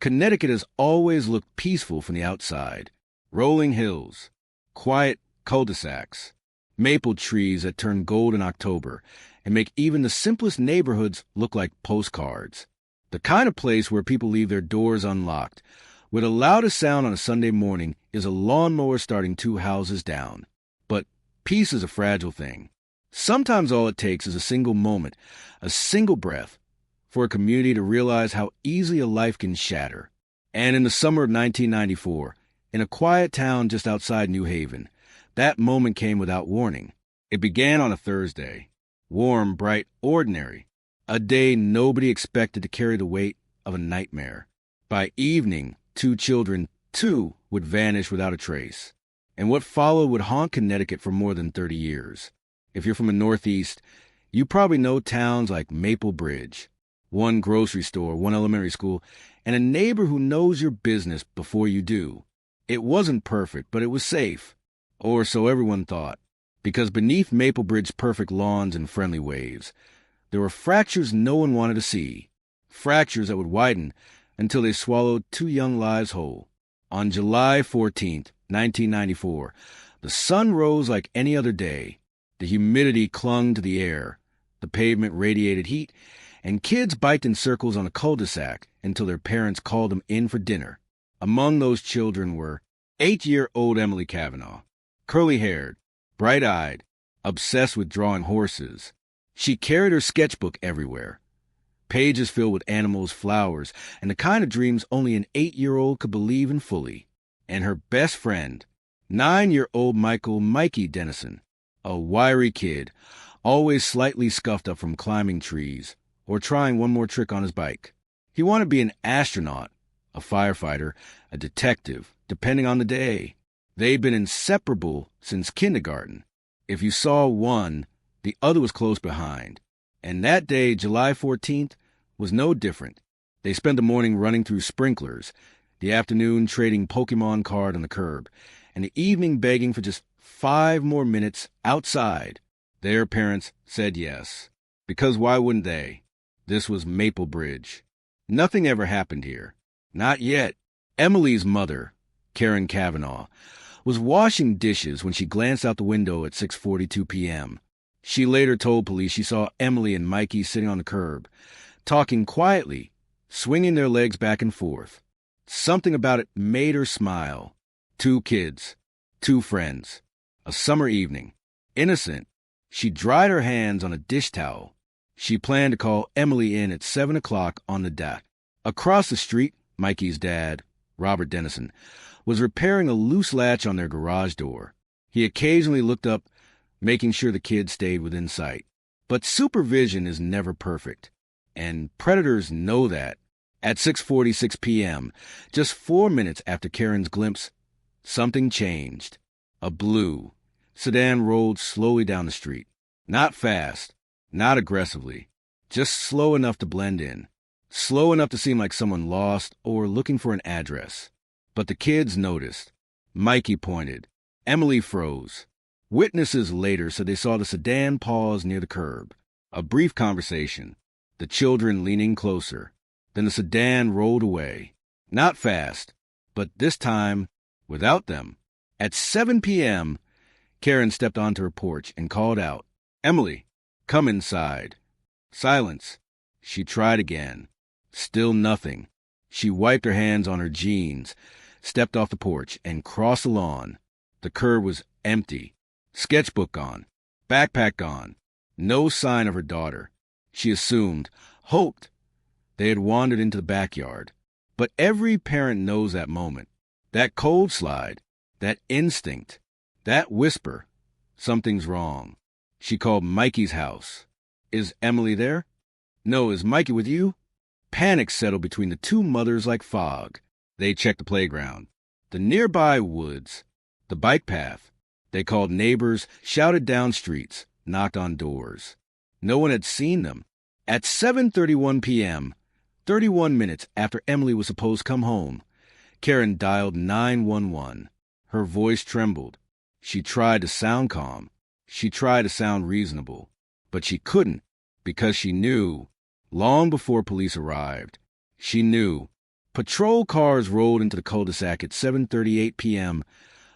Connecticut has always looked peaceful from the outside. Rolling hills, quiet cul-de-sacs, maple trees that turn gold in October and make even the simplest neighborhoods look like postcards. The kind of place where people leave their doors unlocked, where the loudest sound on a Sunday morning is a lawnmower starting 2 houses down. But peace is a fragile thing. Sometimes all it takes is a single moment, a single breath, for a community to realize how easily a life can shatter. And in the summer of 1994, in a quiet town just outside New Haven, that moment came without warning. It began on a Thursday. Warm, bright, ordinary. A day nobody expected to carry the weight of a nightmare. By evening, 2 children, would vanish without a trace. And what followed would haunt Connecticut for more than 30 years. If you're from the Northeast, you probably know towns like Maple Bridge. 1 grocery store, 1 elementary school, and a neighbor who knows your business before you do. It wasn't perfect, but it was safe. Or so everyone thought. Because beneath Maple Bridge's perfect lawns and friendly waves, there were fractures no one wanted to see. Fractures that would widen until they swallowed 2 young lives whole. On July 14th, 1994, the sun rose like any other day. The humidity clung to the air. The pavement radiated heat, and kids biked in circles on a cul-de-sac until their parents called them in for dinner. Among those children were 8-year-old Emily Kavanaugh, curly-haired, bright-eyed, obsessed with drawing horses. She carried her sketchbook everywhere, pages filled with animals, flowers, and the kind of dreams only an 8-year-old could believe in fully. And her best friend, 9-year-old Mikey Dennison, a wiry kid, always slightly scuffed up from climbing trees or trying one more trick on his bike. He wanted to be an astronaut, a firefighter, a detective, depending on the day. They'd been inseparable since kindergarten. If you saw one, the other was close behind. And that day, July 14th, was no different. They spent the morning running through sprinklers, the afternoon trading Pokemon card on the curb, and the evening begging for just 5 more minutes outside. Their parents said yes. Because why wouldn't they? This was Maple Bridge. Nothing ever happened here. Not yet. Emily's mother, Karen Kavanaugh, was washing dishes when she glanced out the window at 6:42 p.m. She later told police she saw Emily and Mikey sitting on the curb, talking quietly, swinging their legs back and forth. Something about it made her smile. 2 kids, 2 friends. A summer evening. Innocent. She dried her hands on a dish towel. She planned to call Emily in at 7 o'clock on the dot. Across the street, Mikey's dad, Robert Dennison, was repairing a loose latch on their garage door. He occasionally looked up, making sure the kids stayed within sight. But supervision is never perfect, and predators know that. At 6:46 p.m., just 4 minutes after Karen's glimpse, something changed. A blue sedan rolled slowly down the street. Not fast, not aggressively, just slow enough to blend in. Slow enough to seem like someone lost or looking for an address. But the kids noticed. Mikey pointed. Emily froze. Witnesses later said they saw the sedan pause near the curb. A brief conversation. The children leaning closer. Then the sedan rolled away. Not fast, but this time without them. At 7 p.m., Karen stepped onto her porch and called out, "Emily, come inside." Silence. She tried again. Still nothing. She wiped her hands on her jeans, stepped off the porch, and crossed the lawn. The curb was empty. Sketchbook gone. Backpack gone. No sign of her daughter. She assumed, hoped, they had wandered into the backyard. But every parent knows that moment. That cold slide. That instinct. That whisper. Something's wrong. She called Mikey's house. "Is Emily there?" "No, is Mikey with you?" Panic settled between the 2 mothers like fog. They checked the playground, the nearby woods, the bike path. They called neighbors, shouted down streets, knocked on doors. No one had seen them. At 7:31 p.m., 31 minutes after Emily was supposed to come home, Karen dialed 911. Her voice trembled. She tried to sound calm. She tried to sound reasonable. But she couldn't, because she knew, long before police arrived, she knew Patrol cars rolled into the cul-de-sac at 7:38 p.m.,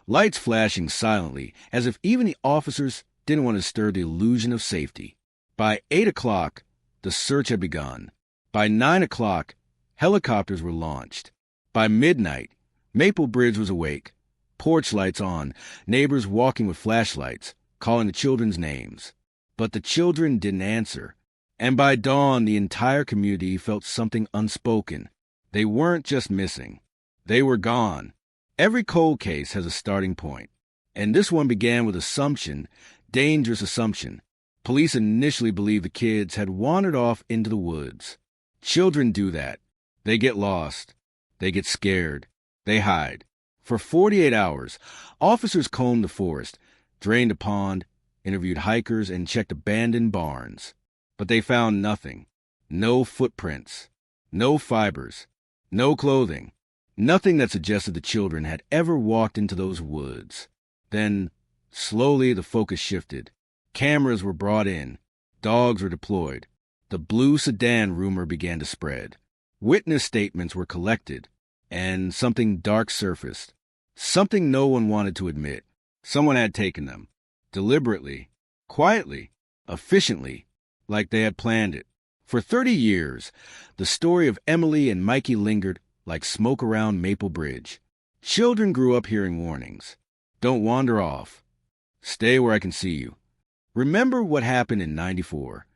lights flashing silently, as if even the officers didn't want to stir the illusion of safety. By 8 o'clock, the search had begun. By 9 o'clock, helicopters were launched. By midnight, Maple Bridge was awake, porch lights on, neighbors walking with flashlights, calling the children's names. But the children didn't answer. And by dawn, the entire community felt something unspoken. They weren't just missing. They were gone. Every cold case has a starting point. And this one began with assumption, dangerous assumption. Police initially believed the kids had wandered off into the woods. Children do that. They get lost. They get scared. They hide. For 48 hours, officers combed the forest, drained a pond, interviewed hikers, and checked abandoned barns. But they found nothing. No footprints. No fibers. No clothing. Nothing that suggested the children had ever walked into those woods. Then, slowly, the focus shifted. Cameras were brought in. Dogs were deployed. The blue sedan rumor began to spread. Witness statements were collected. And something dark surfaced. Something no one wanted to admit. Someone had taken them. Deliberately. Quietly. Efficiently. Like they had planned it. For 30 years, the story of Emily and Mikey lingered like smoke around Maple Bridge. Children grew up hearing warnings. Don't wander off. Stay where I can see you. Remember what happened in '94.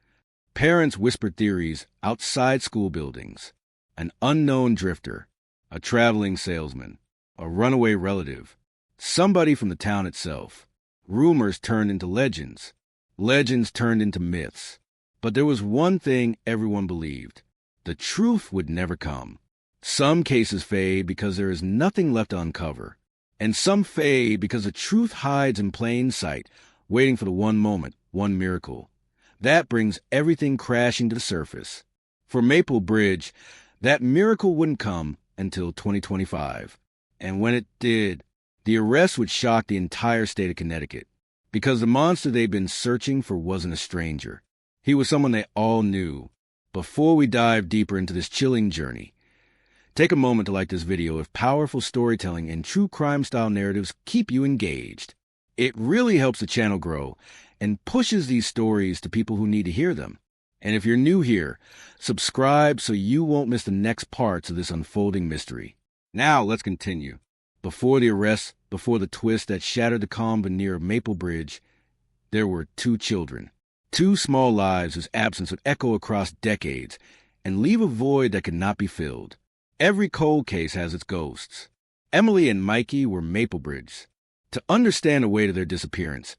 Parents whispered theories outside school buildings. An unknown drifter. A traveling salesman. A runaway relative. Somebody from the town itself. Rumors turned into legends. Legends turned into myths. But there was one thing everyone believed. The truth would never come. Some cases fade because there is nothing left to uncover. And some fade because the truth hides in plain sight, waiting for the one moment, one miracle. That brings everything crashing to the surface. For Maple Bridge, that miracle wouldn't come until 2025. And when it did, the arrest would shock the entire state of Connecticut. Because the monster they'd been searching for wasn't a stranger. He was someone they all knew. Before we dive deeper into this chilling journey, take a moment to like this video if powerful storytelling and true crime-style narratives keep you engaged. It really helps the channel grow and pushes these stories to people who need to hear them. And if you're new here, subscribe so you won't miss the next parts of this unfolding mystery. Now let's continue. Before the arrest, before the twist that shattered the calm veneer of Maple Bridge, there were two children. Two small lives whose absence would echo across decades and leave a void that could not be filled. Every cold case has its ghosts. Emily and Mikey were Maple Bridge. To understand the weight of their disappearance,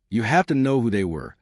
you have to know who they were.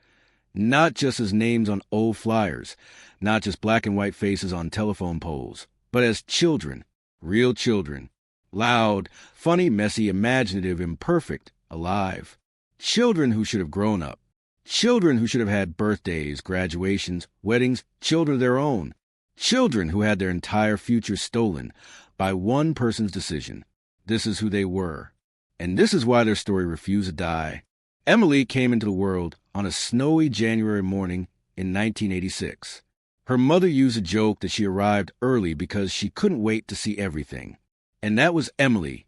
Not just as names on old flyers, not just black and white faces on telephone poles, but as children, real children. Loud, funny, messy, imaginative, imperfect, alive. Children who should have grown up. Children who should have had birthdays, graduations, weddings, children of their own. Children who had their entire future stolen by one person's decision. This is who they were. And this is why their story refused to die. Emily came into the world on a snowy January morning in 1986. Her mother used a joke that she arrived early because she couldn't wait to see everything. And that was Emily,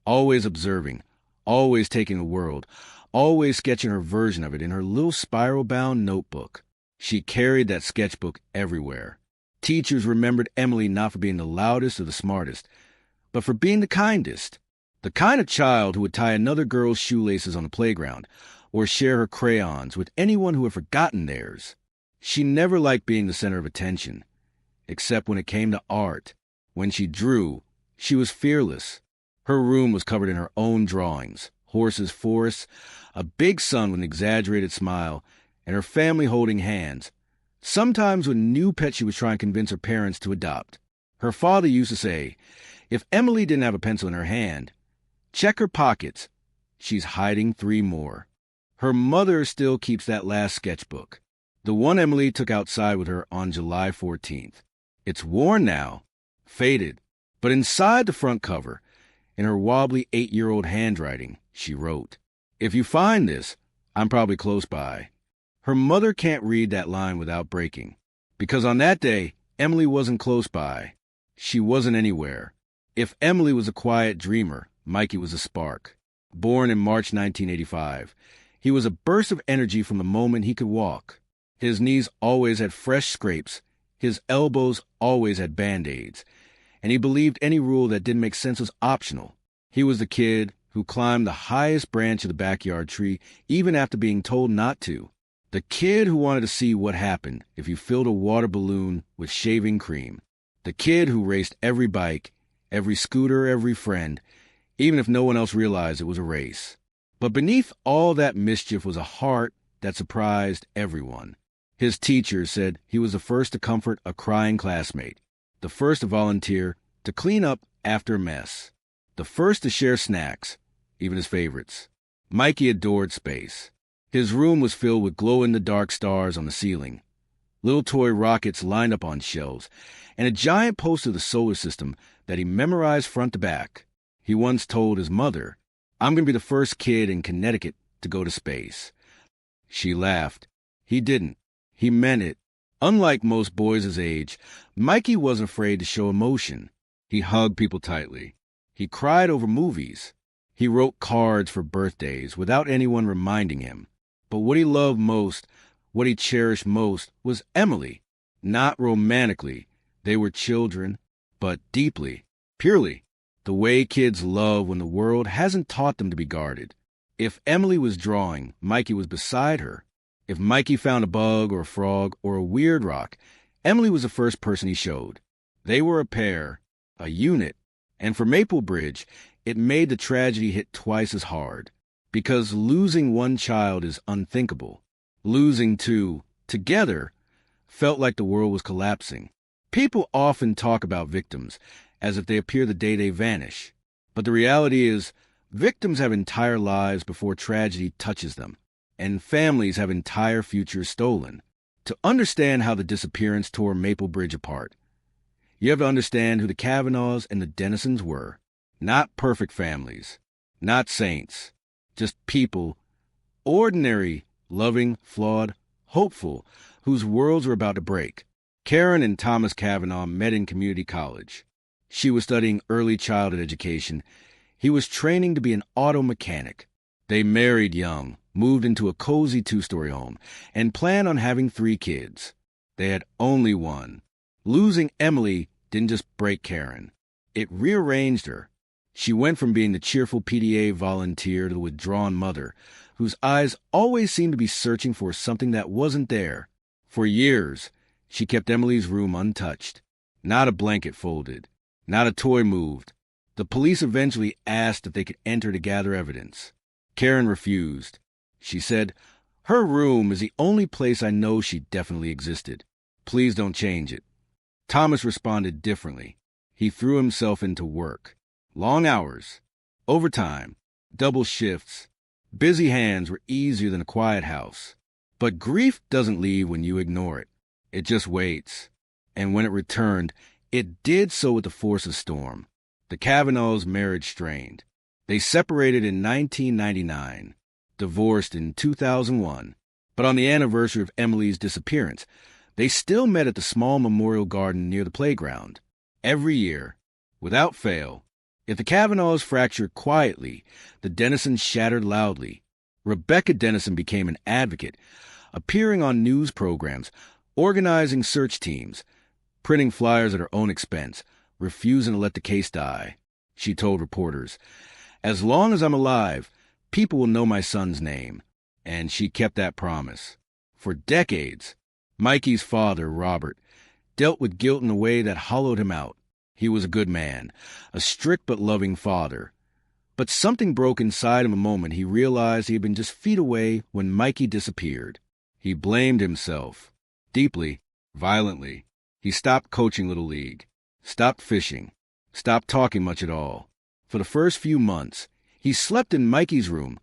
always observing, always taking the world, always sketching her version of it in her little spiral-bound notebook. She carried that sketchbook everywhere. Teachers remembered Emily not for being the loudest or the smartest, but for being the kindest. The kind of child who would tie another girl's shoelaces on the playground or share her crayons with anyone who had forgotten theirs. She never liked being the center of attention, except when it came to art. When she drew, she was fearless. Her room was covered in her own drawings, horses, forests, a big sun with an exaggerated smile, and her family holding hands, sometimes with a new pet she was trying to convince her parents to adopt. Her father used to say, if Emily didn't have a pencil in her hand, check her pockets. She's hiding 3 more. Her mother still keeps that last sketchbook, the one Emily took outside with her on July 14th. It's worn now, faded, but inside the front cover, in her wobbly 8-year-old handwriting, she wrote, if you find this, I'm probably close by. Her mother can't read that line without breaking, because on that day, Emily wasn't close by. She wasn't anywhere. If Emily was a quiet dreamer, Mikey was a spark. Born in March 1985, he was a burst of energy from the moment he could walk. His knees always had fresh scrapes. His elbows always had Band-Aids. And he believed any rule that didn't make sense was optional. He was the kid who climbed the highest branch of the backyard tree even after being told not to. The kid who wanted to see what happened if you filled a water balloon with shaving cream. The kid who raced every bike, every scooter, every friend, even if no one else realized it was a race. But beneath all that mischief was a heart that surprised everyone. His teachers said he was the first to comfort a crying classmate, the first to volunteer to clean up after a mess, the first to share snacks, even his favorites. Mikey adored space. His room was filled with glow-in-the-dark stars on the ceiling, little toy rockets lined up on shelves, and a giant poster of the solar system that he memorized front to back. He once told his mother, "I'm going to be the first kid in Connecticut to go to space." She laughed. He didn't. He meant it. Unlike most boys his age, Mikey wasn't afraid to show emotion. He hugged people tightly. He cried over movies. He wrote cards for birthdays without anyone reminding him. But what he loved most, what he cherished most, was Emily. Not romantically. They were children, but deeply, purely, the way kids love when the world hasn't taught them to be guarded. If Emily was drawing, Mikey was beside her. If Mikey found a bug or a frog or a weird rock, Emily was the first person he showed. They were a pair, a unit, and for Maple Bridge, it made the tragedy hit twice as hard. Because losing one child is unthinkable. Losing two, together, felt like the world was collapsing. People often talk about victims as if they appear the day they vanish. But the reality is, victims have entire lives before tragedy touches them, and families have entire futures stolen. To understand how the disappearance tore Maple Bridge apart, you have to understand who the Kavanaughs and the Dennisons were. Not perfect families, not saints, just people, ordinary, loving, flawed, hopeful, whose worlds were about to break. Karen and Thomas Kavanaugh met in community college. She was studying early childhood education. He was training to be an auto mechanic. They married young, moved into a cozy two-story home, and planned on having 3 kids. They had only one. Losing Emily didn't just break Karen. It rearranged her. She went from being the cheerful PTA volunteer to the withdrawn mother, whose eyes always seemed to be searching for something that wasn't there. For years, she kept Emily's room untouched. Not a blanket folded. Not a toy moved. The police eventually asked if they could enter to gather evidence. Karen refused. She said, "Her room is the only place I know she definitely existed. Please don't change it." Thomas responded differently. He threw himself into work. Long hours, overtime, double shifts. Busy hands were easier than a quiet house. But grief doesn't leave when you ignore it. It just waits. And when it returned, it did so with the force of storm. The Kavanaughs' marriage strained. They separated in 1999, divorced in 2001. But on the anniversary of Emily's disappearance, they still met at the small memorial garden near the playground. Every year, without fail, if the Kavanaughs fractured quietly, the Dennisons shattered loudly. Rebecca Dennison became an advocate, appearing on news programs, organizing search teams, printing flyers at her own expense, refusing to let the case die. She told reporters, "As long as I'm alive, people will know my son's name." And she kept that promise. For decades, Mikey's father, Robert, dealt with guilt in a way that hollowed him out. He was a good man, a strict but loving father. But something broke inside him the moment he realized he had been just feet away when Mikey disappeared. He blamed himself. Deeply, violently. He stopped coaching Little League, stopped fishing, stopped talking much at all. For the first few months, he slept in Mikey's room,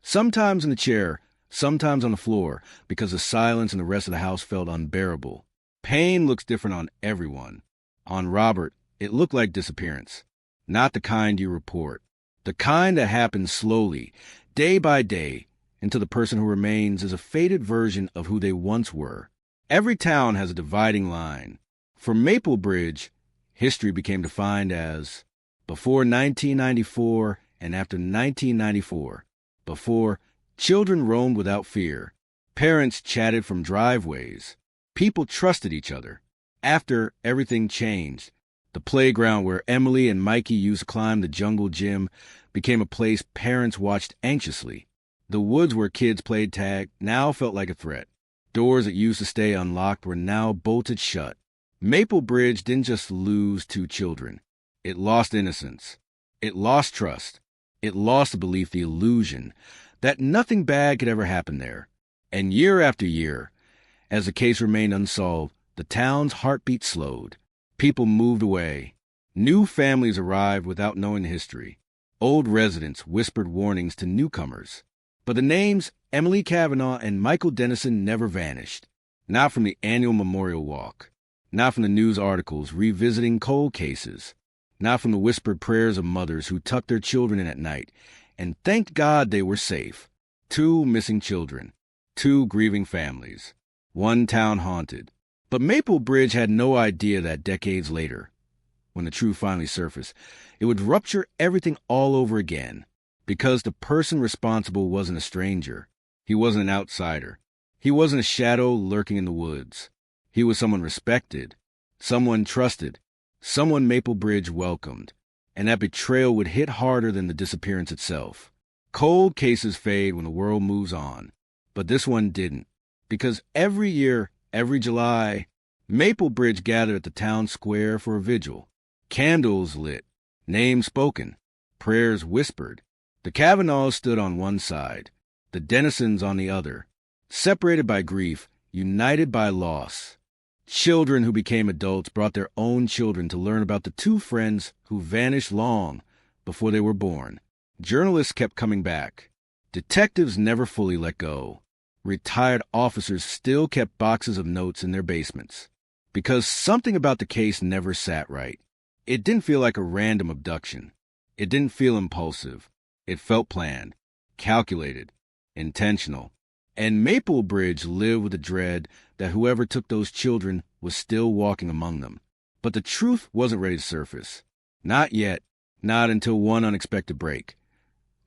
sometimes in the chair, sometimes on the floor, because the silence in the rest of the house felt unbearable. Pain looks different on everyone. On Robert, it looked like disappearance. Not the kind you report. The kind that happens slowly, day by day, until the person who remains is a faded version of who they once were. Every town has a dividing line. For Maple Bridge, History became defined as before 1994 and after 1994. Before, children roamed without fear. Parents chatted from driveways. People trusted each other. After, everything changed. The playground where Emily and Mikey used to climb the jungle gym became a place parents watched anxiously. The woods where kids played tag now felt like a threat. Doors that used to stay unlocked were now bolted shut. Maple Bridge didn't just lose 2 children. It lost innocence. It lost trust. It lost the belief, the illusion, that nothing bad could ever happen there. And year after year, as the case remained unsolved, the town's heartbeat slowed. People moved away. New families arrived without knowing the history. Old residents whispered warnings to newcomers. But the names Emily Kavanaugh and Michael Dennison never vanished. Not from the annual memorial walk. Not from the news articles revisiting cold cases. Not from the whispered prayers of mothers who tucked their children in at night and thanked God they were safe. 2 missing children. 2 grieving families. 1 town haunted. But Maple Bridge had no idea that decades later, when the truth finally surfaced, it would rupture everything all over again. Because the person responsible wasn't a stranger. He wasn't an outsider. He wasn't a shadow lurking in the woods. He was someone respected, someone trusted, someone Maple Bridge welcomed. And that betrayal would hit harder than the disappearance itself. Cold cases fade when the world moves on. But this one didn't. Because every year, every July, Maple Bridge gathered at the town square for a vigil. Candles lit, names spoken, prayers whispered. The Kavanaughs stood on one side, the Dennisons on the other, separated by grief, united by loss. Children who became adults brought their own children to learn about the 2 friends who vanished long before they were born. Journalists kept coming back. Detectives never fully let go. Retired officers still kept boxes of notes in their basements. Because something about the case never sat right. It didn't feel like a random abduction. It didn't feel impulsive. It felt planned, calculated, intentional. And Maple Bridge lived with the dread that whoever took those children was still walking among them. But the truth wasn't ready to surface. Not yet. Not until one unexpected break.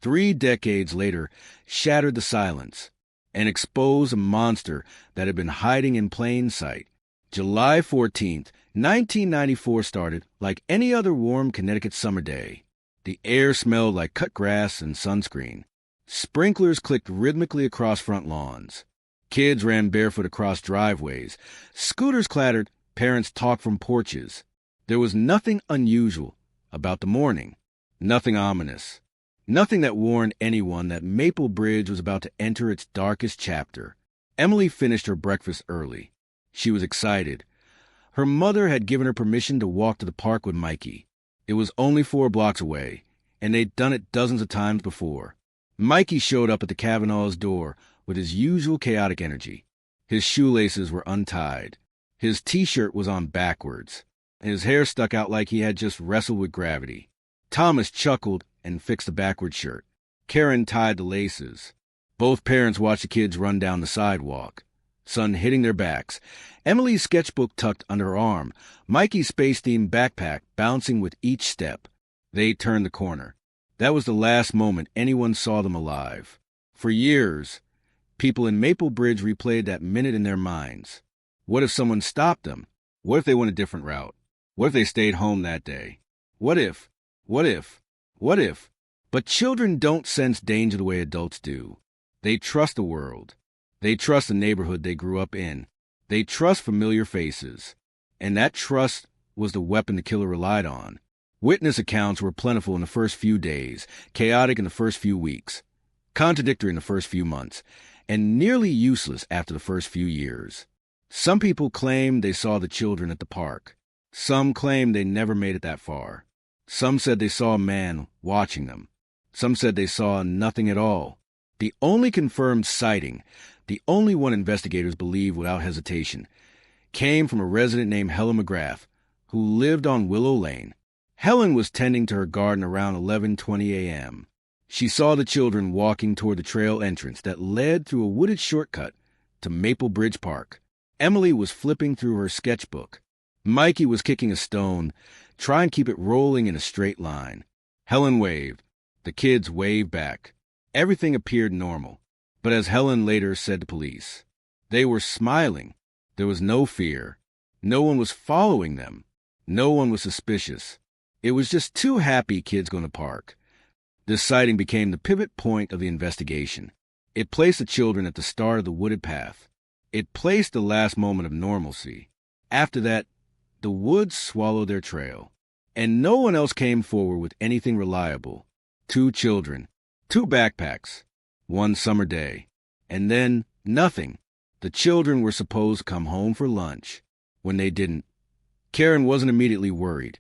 3 decades later shattered the silence and exposed a monster that had been hiding in plain sight. July 14th, 1994 started like any other warm Connecticut summer day. The air smelled like cut grass and sunscreen. Sprinklers clicked rhythmically across front lawns. Kids ran barefoot across driveways. Scooters clattered. Parents talked from porches. There was nothing unusual about the morning. Nothing ominous. Nothing that warned anyone that Maple Bridge was about to enter its darkest chapter. Emily finished her breakfast early. She was excited. Her mother had given her permission to walk to the park with Mikey. It was only 4 blocks away, and they'd done it dozens of times before. Mikey showed up at the Kavanaugh's door with his usual chaotic energy. His shoelaces were untied. His T-shirt was on backwards. His hair stuck out like he had just wrestled with gravity. Thomas chuckled and fixed the backward shirt. Karen tied the laces. Both parents watched the kids run down the sidewalk, sun hitting their backs. Emily's sketchbook tucked under her arm, Mikey's space-themed backpack bouncing with each step. They turned the corner. That was the last moment anyone saw them alive. For years, people in Maple Bridge replayed that minute in their minds. What if someone stopped them? What if they went a different route? What if they stayed home that day? What if? What if? What if? But children don't sense danger the way adults do. They trust the world. They trust the neighborhood they grew up in. They trust familiar faces. And that trust was the weapon the killer relied on. Witness accounts were plentiful in the first few days, chaotic in the first few weeks, contradictory in the first few months, and nearly useless after the first few years. Some people claimed they saw the children at the park. Some claimed they never made it that far. Some said they saw a man watching them. Some said they saw nothing at all. The only confirmed sighting, the only one investigators believed without hesitation, came from a resident named Helen McGrath, who lived on Willow Lane. Helen was tending to her garden around 11:20 a.m. She saw the children walking toward the trail entrance that led through a wooded shortcut to Maple Bridge Park. Emily was flipping through her sketchbook. Mikey was kicking a stone, trying to keep it rolling in a straight line. Helen waved. The kids waved back. Everything appeared normal. But as Helen later said to police, they were smiling. There was no fear. No one was following them. No one was suspicious. It was just two happy kids going to the park. This sighting became the pivot point of the investigation. It placed the children at the start of the wooded path. It placed the last moment of normalcy. After that, the woods swallowed their trail. And no one else came forward with anything reliable. 2 children, 2 backpacks, 1 summer day. And then, nothing. The children were supposed to come home for lunch. When they didn't, Karen wasn't immediately worried.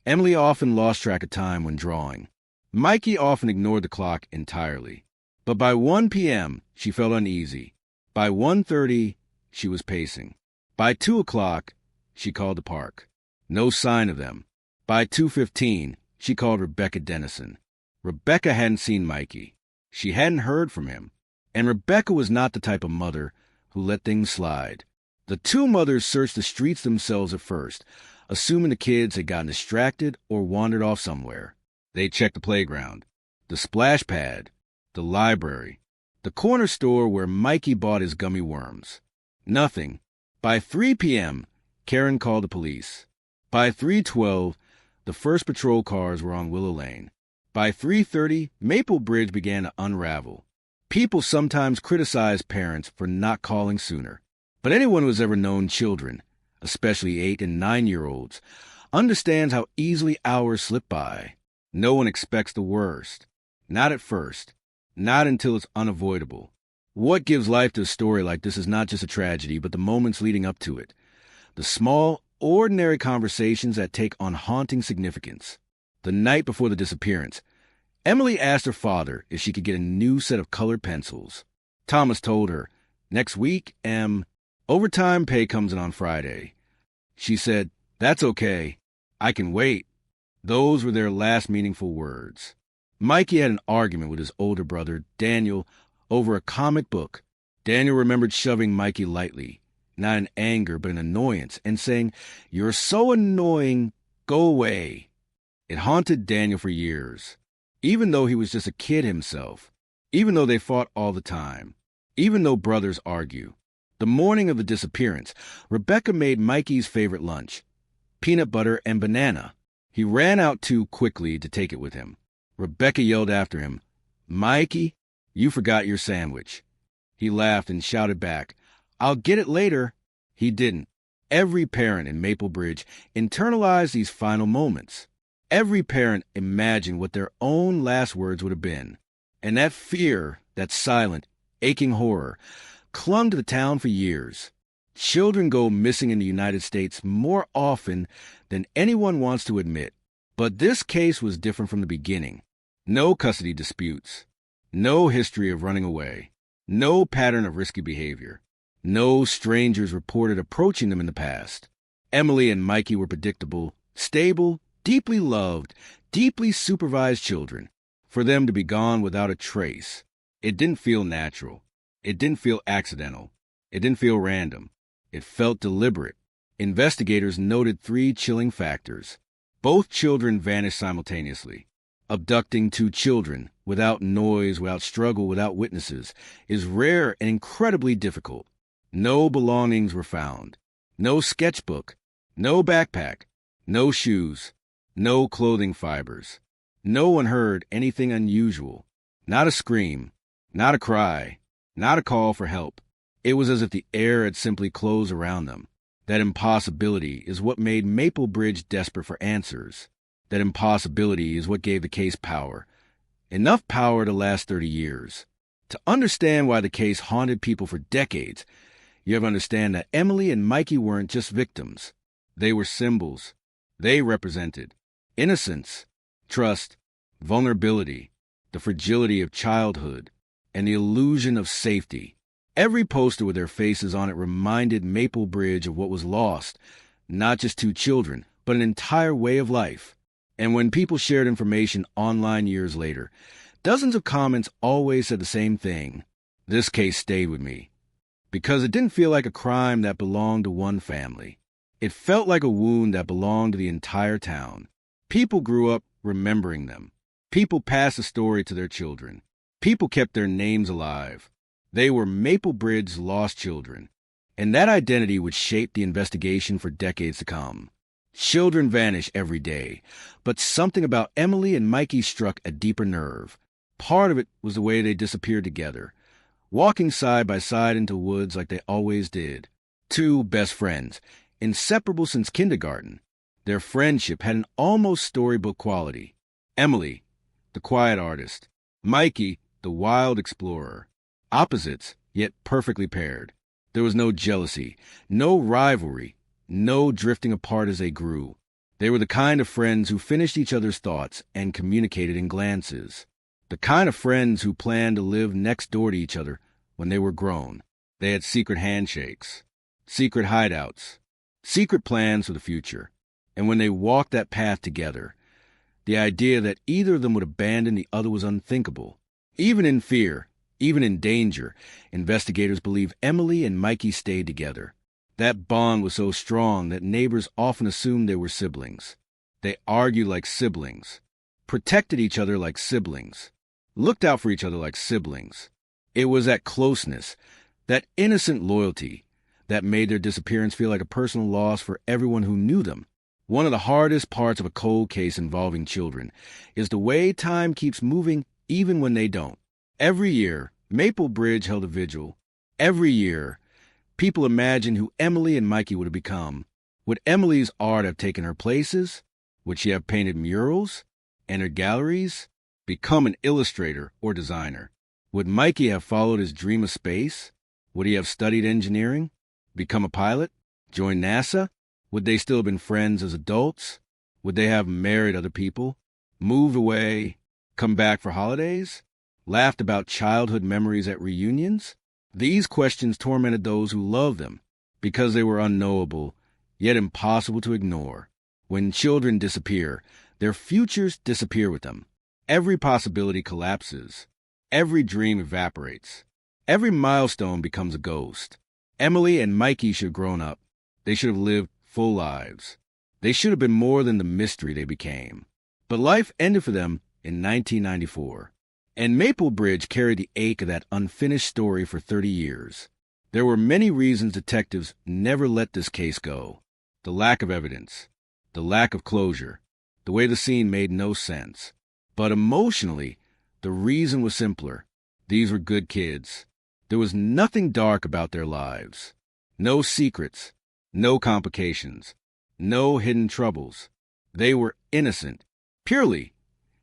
Emily often lost track of time when drawing. Mikey often ignored the clock entirely. But by 1 p.m., she felt uneasy. By 1:30, she was pacing. By 2 o'clock, she called the park. No sign of them. By 2:15, she called Rebecca Dennison. Rebecca hadn't seen Mikey. She hadn't heard from him. And Rebecca was not the type of mother who let things slide. The 2 mothers searched the streets themselves at first, assuming the kids had gotten distracted or wandered off somewhere. They checked the playground, the splash pad, the library, the corner store where Mikey bought his gummy worms. Nothing. By 3 p.m., Karen called the police. By 3:12, the first patrol cars were on Willow Lane. By 3:30, Maple Bridge began to unravel. People sometimes criticize parents for not calling sooner. But anyone who has ever known children, especially 8- and 9-year-olds, understands how easily hours slip by. No one expects the worst. Not at first. Not until it's unavoidable. What gives life to a story like this is not just a tragedy, but the moments leading up to it. The small, ordinary conversations that take on haunting significance. The night before the disappearance, Emily asked her father if she could get a new set of colored pencils. Thomas told her, "Next week, overtime pay comes in on Friday." She said, "That's okay. I can wait." Those were their last meaningful words. Mikey had an argument with his older brother, Daniel, over a comic book. Daniel remembered shoving Mikey lightly, not in anger but in annoyance, and saying, "You're so annoying, go away." It haunted Daniel for years, even though he was just a kid himself, even though they fought all the time, even though brothers argue. The morning of the disappearance, Rebecca made Mikey's favorite lunch, peanut butter and banana. He ran out too quickly to take it with him. Rebecca yelled after him, "Mikey, you forgot your sandwich." He laughed and shouted back, "I'll get it later." He didn't. Every parent in Maple Bridge internalized these final moments. Every parent imagined what their own last words would have been. And that fear, that silent, aching horror, clung to the town for years. Children go missing in the United States more often than anyone wants to admit. But this case was different from the beginning. No custody disputes. No history of running away. No pattern of risky behavior. No strangers reported approaching them in the past. Emily and Mikey were predictable, stable, deeply loved, deeply supervised children. For them to be gone without a trace, it didn't feel natural. It didn't feel accidental. It didn't feel random. It felt deliberate. Investigators noted 3 chilling factors. Both children vanished simultaneously. Abducting 2 children, without noise, without struggle, without witnesses, is rare and incredibly difficult. No belongings were found. No sketchbook. No backpack. No shoes. No clothing fibers. No one heard anything unusual. Not a scream. Not a cry. Not a call for help. It was as if the air had simply closed around them. That impossibility is what made Maple Bridge desperate for answers. That impossibility is what gave the case power. Enough power to last 30 years. To understand why the case haunted people for decades, you have to understand that Emily and Mikey weren't just victims. They were symbols. They represented innocence, trust, vulnerability, the fragility of childhood, and the illusion of safety. Every poster with their faces on it reminded Maple Bridge of what was lost, not just 2 children, but an entire way of life. And when people shared information online years later, dozens of comments always said the same thing. This case stayed with me, because it didn't feel like a crime that belonged to one family. It felt like a wound that belonged to the entire town. People grew up remembering them. People passed the story to their children. People kept their names alive. They were Maple Bridge's lost children, and that identity would shape the investigation for decades to come. Children vanish every day, but something about Emily and Mikey struck a deeper nerve. Part of it was the way they disappeared together, walking side by side into woods like they always did. Two best friends, inseparable since kindergarten. Their friendship had an almost storybook quality. Emily, the quiet artist. Mikey, the wild explorer. Opposites, yet perfectly paired. There was no jealousy, no rivalry, no drifting apart as they grew. They were the kind of friends who finished each other's thoughts and communicated in glances. The kind of friends who planned to live next door to each other when they were grown. They had secret handshakes, secret hideouts, secret plans for the future. And when they walked that path together, the idea that either of them would abandon the other was unthinkable. Even in fear, even in danger, investigators believe Emily and Mikey stayed together. That bond was so strong that neighbors often assumed they were siblings. They argued like siblings, protected each other like siblings, looked out for each other like siblings. It was that closeness, that innocent loyalty, that made their disappearance feel like a personal loss for everyone who knew them. One of the hardest parts of a cold case involving children is the way time keeps moving even when they don't. Every year, Maple Bridge held a vigil. Every year, people imagined who Emily and Mikey would have become. Would Emily's art have taken her places? Would she have painted murals, entered galleries, become an illustrator or designer? Would Mikey have followed his dream of space? Would he have studied engineering, become a pilot, joined NASA? Would they still have been friends as adults? Would they have married other people, moved away, come back for holidays, laughed about childhood memories at reunions? These questions tormented those who loved them because they were unknowable, yet impossible to ignore. When children disappear, their futures disappear with them. Every possibility collapses. Every dream evaporates. Every milestone becomes a ghost. Emily and Mikey should have grown up. They should have lived full lives. They should have been more than the mystery they became. But life ended for them in 1994. And Maple Bridge carried the ache of that unfinished story for 30 years. There were many reasons detectives never let this case go. The lack of evidence, the lack of closure, the way the scene made no sense. But emotionally, the reason was simpler. These were good kids. There was nothing dark about their lives. No secrets, no complications, no hidden troubles. They were innocent, purely,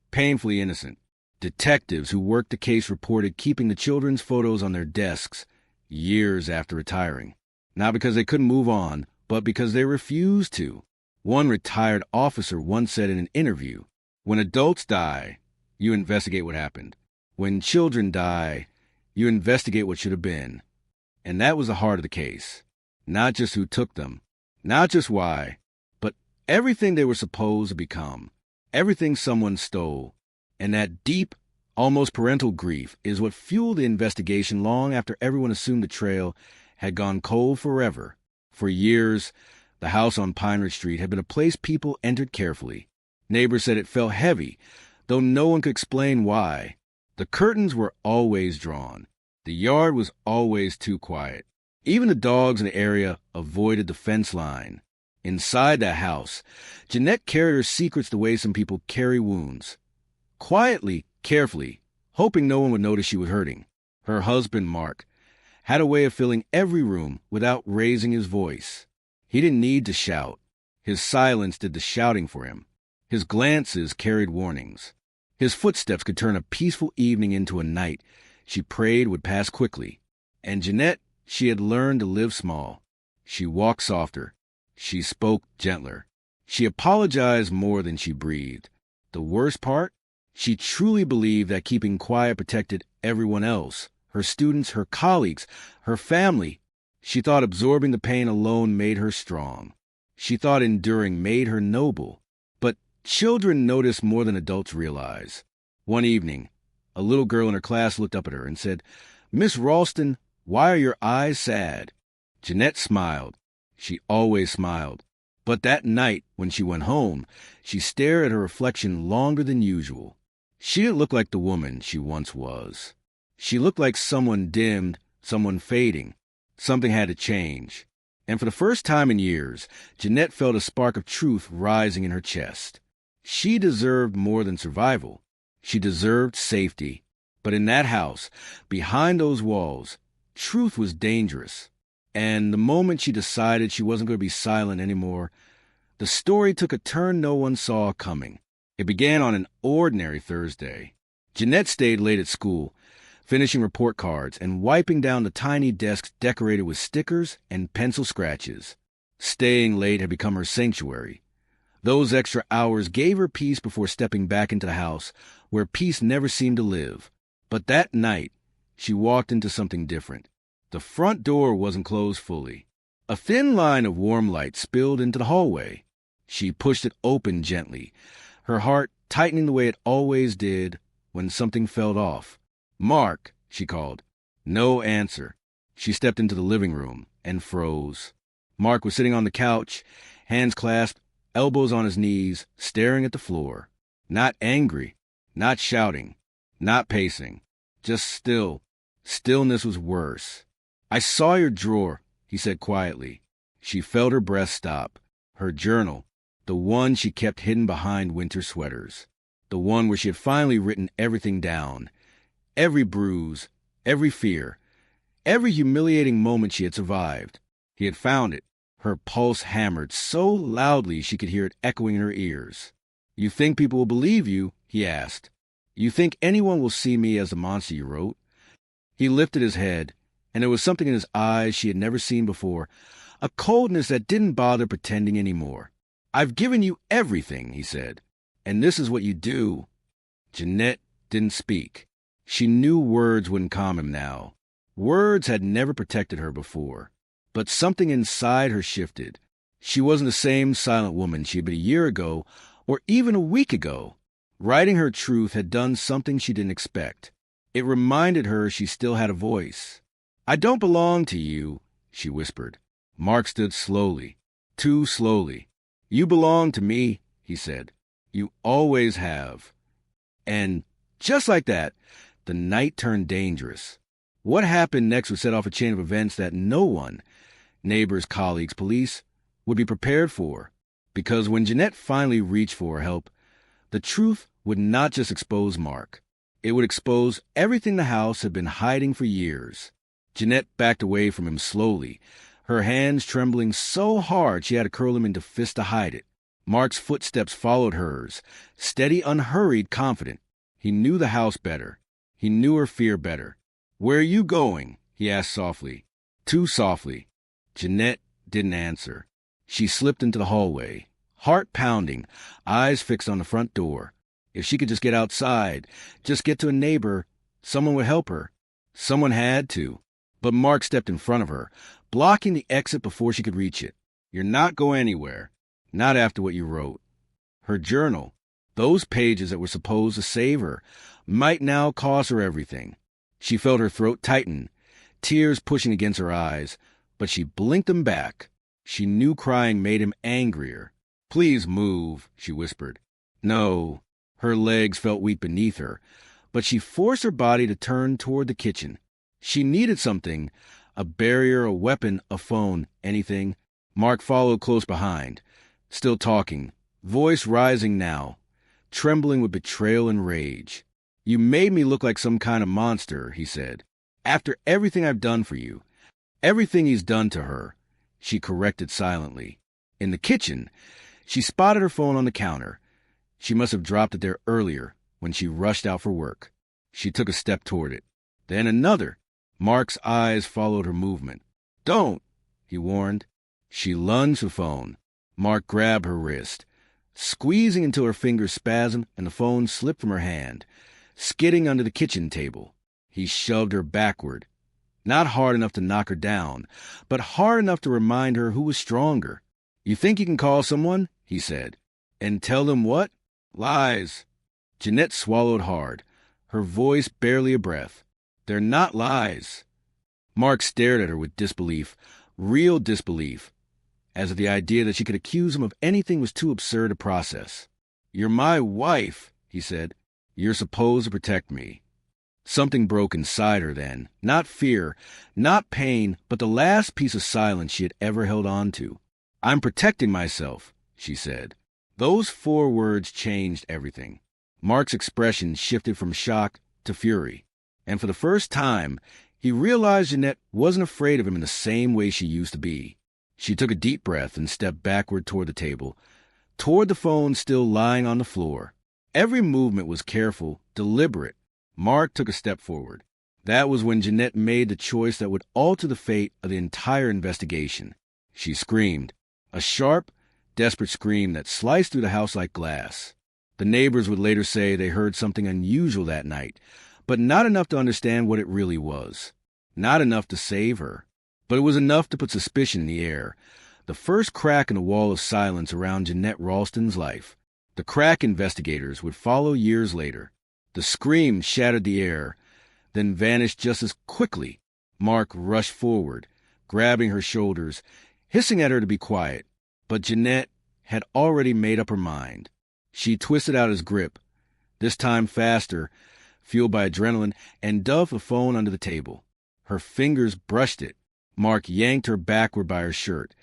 painfully innocent. Detectives who worked the case reported keeping the children's photos on their desks years after retiring. Not because they couldn't move on, but because they refused to. One retired officer once said in an interview, "When adults die, you investigate what happened. When children die, you investigate what should have been." And that was the heart of the case. Not just who took them, not just why, but everything they were supposed to become, everything someone stole. And that deep, almost parental grief is what fueled the investigation long after everyone assumed the trail had gone cold forever. For years, the house on Pine Ridge Street had been a place people entered carefully. Neighbors said it felt heavy, though no one could explain why. The curtains were always drawn. The yard was always too quiet. Even the dogs in the area avoided the fence line. Inside that house, Jeanette carried her secrets the way some people carry wounds. Quietly, carefully, hoping no one would notice she was hurting. Her husband, Mark, had a way of filling every room without raising his voice. He didn't need to shout. His silence did the shouting for him. His glances carried warnings. His footsteps could turn a peaceful evening into a night she prayed would pass quickly. And Jeanette, she had learned to live small. She walked softer. She spoke gentler. She apologized more than she breathed. The worst part? She truly believed that keeping quiet protected everyone else, her students, her colleagues, her family. She thought absorbing the pain alone made her strong. She thought enduring made her noble. But children notice more than adults realize. One evening, a little girl in her class looked up at her and said, "Miss Ralston, why are your eyes sad?" Jeanette smiled. She always smiled. But that night, when she went home, she stared at her reflection longer than usual. She didn't look like the woman she once was. She looked like someone dimmed, someone fading. Something had to change. And for the first time in years, Jeanette felt a spark of truth rising in her chest. She deserved more than survival. She deserved safety. But in that house, behind those walls, truth was dangerous. And the moment she decided she wasn't going to be silent anymore, the story took a turn no one saw coming. It began on an ordinary Thursday. Jeanette stayed late at school, finishing report cards and wiping down the tiny desks decorated with stickers and pencil scratches. Staying late had become her sanctuary. Those extra hours gave her peace before stepping back into the house, where peace never seemed to live. But that night, she walked into something different. The front door wasn't closed fully. A thin line of warm light spilled into the hallway. She pushed it open gently, her heart tightening the way it always did when something felt off. "Mark," she called. No answer. She stepped into the living room and froze. Mark was sitting on the couch, hands clasped, elbows on his knees, staring at the floor. Not angry, not shouting, not pacing, just still. Stillness was worse. "I saw your drawer," he said quietly. She felt her breath stop. Her journal, the one she kept hidden behind winter sweaters. The one where she had finally written everything down. Every bruise, every fear, every humiliating moment she had survived. He had found it. Her pulse hammered so loudly she could hear it echoing in her ears. "You think people will believe you?" he asked. "You think anyone will see me as the monster you wrote?" He lifted his head, and there was something in his eyes she had never seen before, a coldness that didn't bother pretending anymore. "I've given you everything," he said, "and this is what you do." Jeanette didn't speak. She knew words wouldn't calm him now. Words had never protected her before. But something inside her shifted. She wasn't the same silent woman she had been a year ago, or even a week ago. Writing her truth had done something she didn't expect. It reminded her she still had a voice. "I don't belong to you," she whispered. Mark stood slowly, too slowly. "You belong to me," he said. "You always have." And just like that, the night turned dangerous. What happened next would set off a chain of events that no one, neighbors, colleagues, police, would be prepared for. Because when Jeanette finally reached for help, the truth would not just expose Mark. It would expose everything the house had been hiding for years. Jeanette backed away from him slowly, her hands trembling so hard she had to curl them into fists to hide it. Mark's footsteps followed hers, steady, unhurried, confident. He knew the house better. He knew her fear better. "Where are you going?" he asked softly. Too softly. Jeanette didn't answer. She slipped into the hallway, heart pounding, eyes fixed on the front door. If she could just get outside, just get to a neighbor, someone would help her. Someone had to. But Mark stepped in front of her, blocking the exit before she could reach it. "You're not going anywhere. Not after what you wrote." Her journal, those pages that were supposed to save her, might now cost her everything. She felt her throat tighten, tears pushing against her eyes, but she blinked them back. She knew crying made him angrier. "Please move," she whispered. No. Her legs felt weak beneath her, but she forced her body to turn toward the kitchen. She needed something, a barrier, a weapon, a phone, anything. Mark followed close behind, still talking, voice rising now, trembling with betrayal and rage. "You made me look like some kind of monster," he said. "After everything I've done for you." Everything he's done to her, she corrected silently. In the kitchen, she spotted her phone on the counter. She must have dropped it there earlier when she rushed out for work. She took a step toward it. Then another. Mark's eyes followed her movement. "Don't," he warned. She lunged for the phone. Mark grabbed her wrist, squeezing until her fingers spasmed and the phone slipped from her hand, skidding under the kitchen table. He shoved her backward. Not hard enough to knock her down, but hard enough to remind her who was stronger. "You think you can call someone?" he said. "And tell them what?" "Lies." Jeanette swallowed hard, her voice barely a breath. "They're not lies." Mark stared at her with disbelief, real disbelief. as if the idea that she could accuse him of anything was too absurd to process. "You're my wife," he said. "You're supposed to protect me." Something broke inside her then. Not fear, not pain, but the last piece of silence she had ever held on to. "I'm protecting myself," she said. Those 4 words changed everything. Mark's expression shifted from shock to fury. And for the first time, he realized Jeanette wasn't afraid of him in the same way she used to be. She took a deep breath and stepped backward toward the table, toward the phone still lying on the floor. Every movement was careful, deliberate. Mark took a step forward. That was when Jeanette made the choice that would alter the fate of the entire investigation. She screamed, a sharp, desperate scream that sliced through the house like glass. The neighbors would later say they heard something unusual that night, but not enough to understand what it really was. Not enough to save her. But it was enough to put suspicion in the air. The first crack in the wall of silence around Jeanette Ralston's life. The crack investigators would follow years later. The scream shattered the air, then vanished just as quickly. Mark rushed forward, grabbing her shoulders, hissing at her to be quiet. But Jeanette had already made up her mind. She twisted out his grip, this time faster, fueled by adrenaline, and dove the phone under the table. Her fingers brushed it. Mark yanked her backward by her shirt,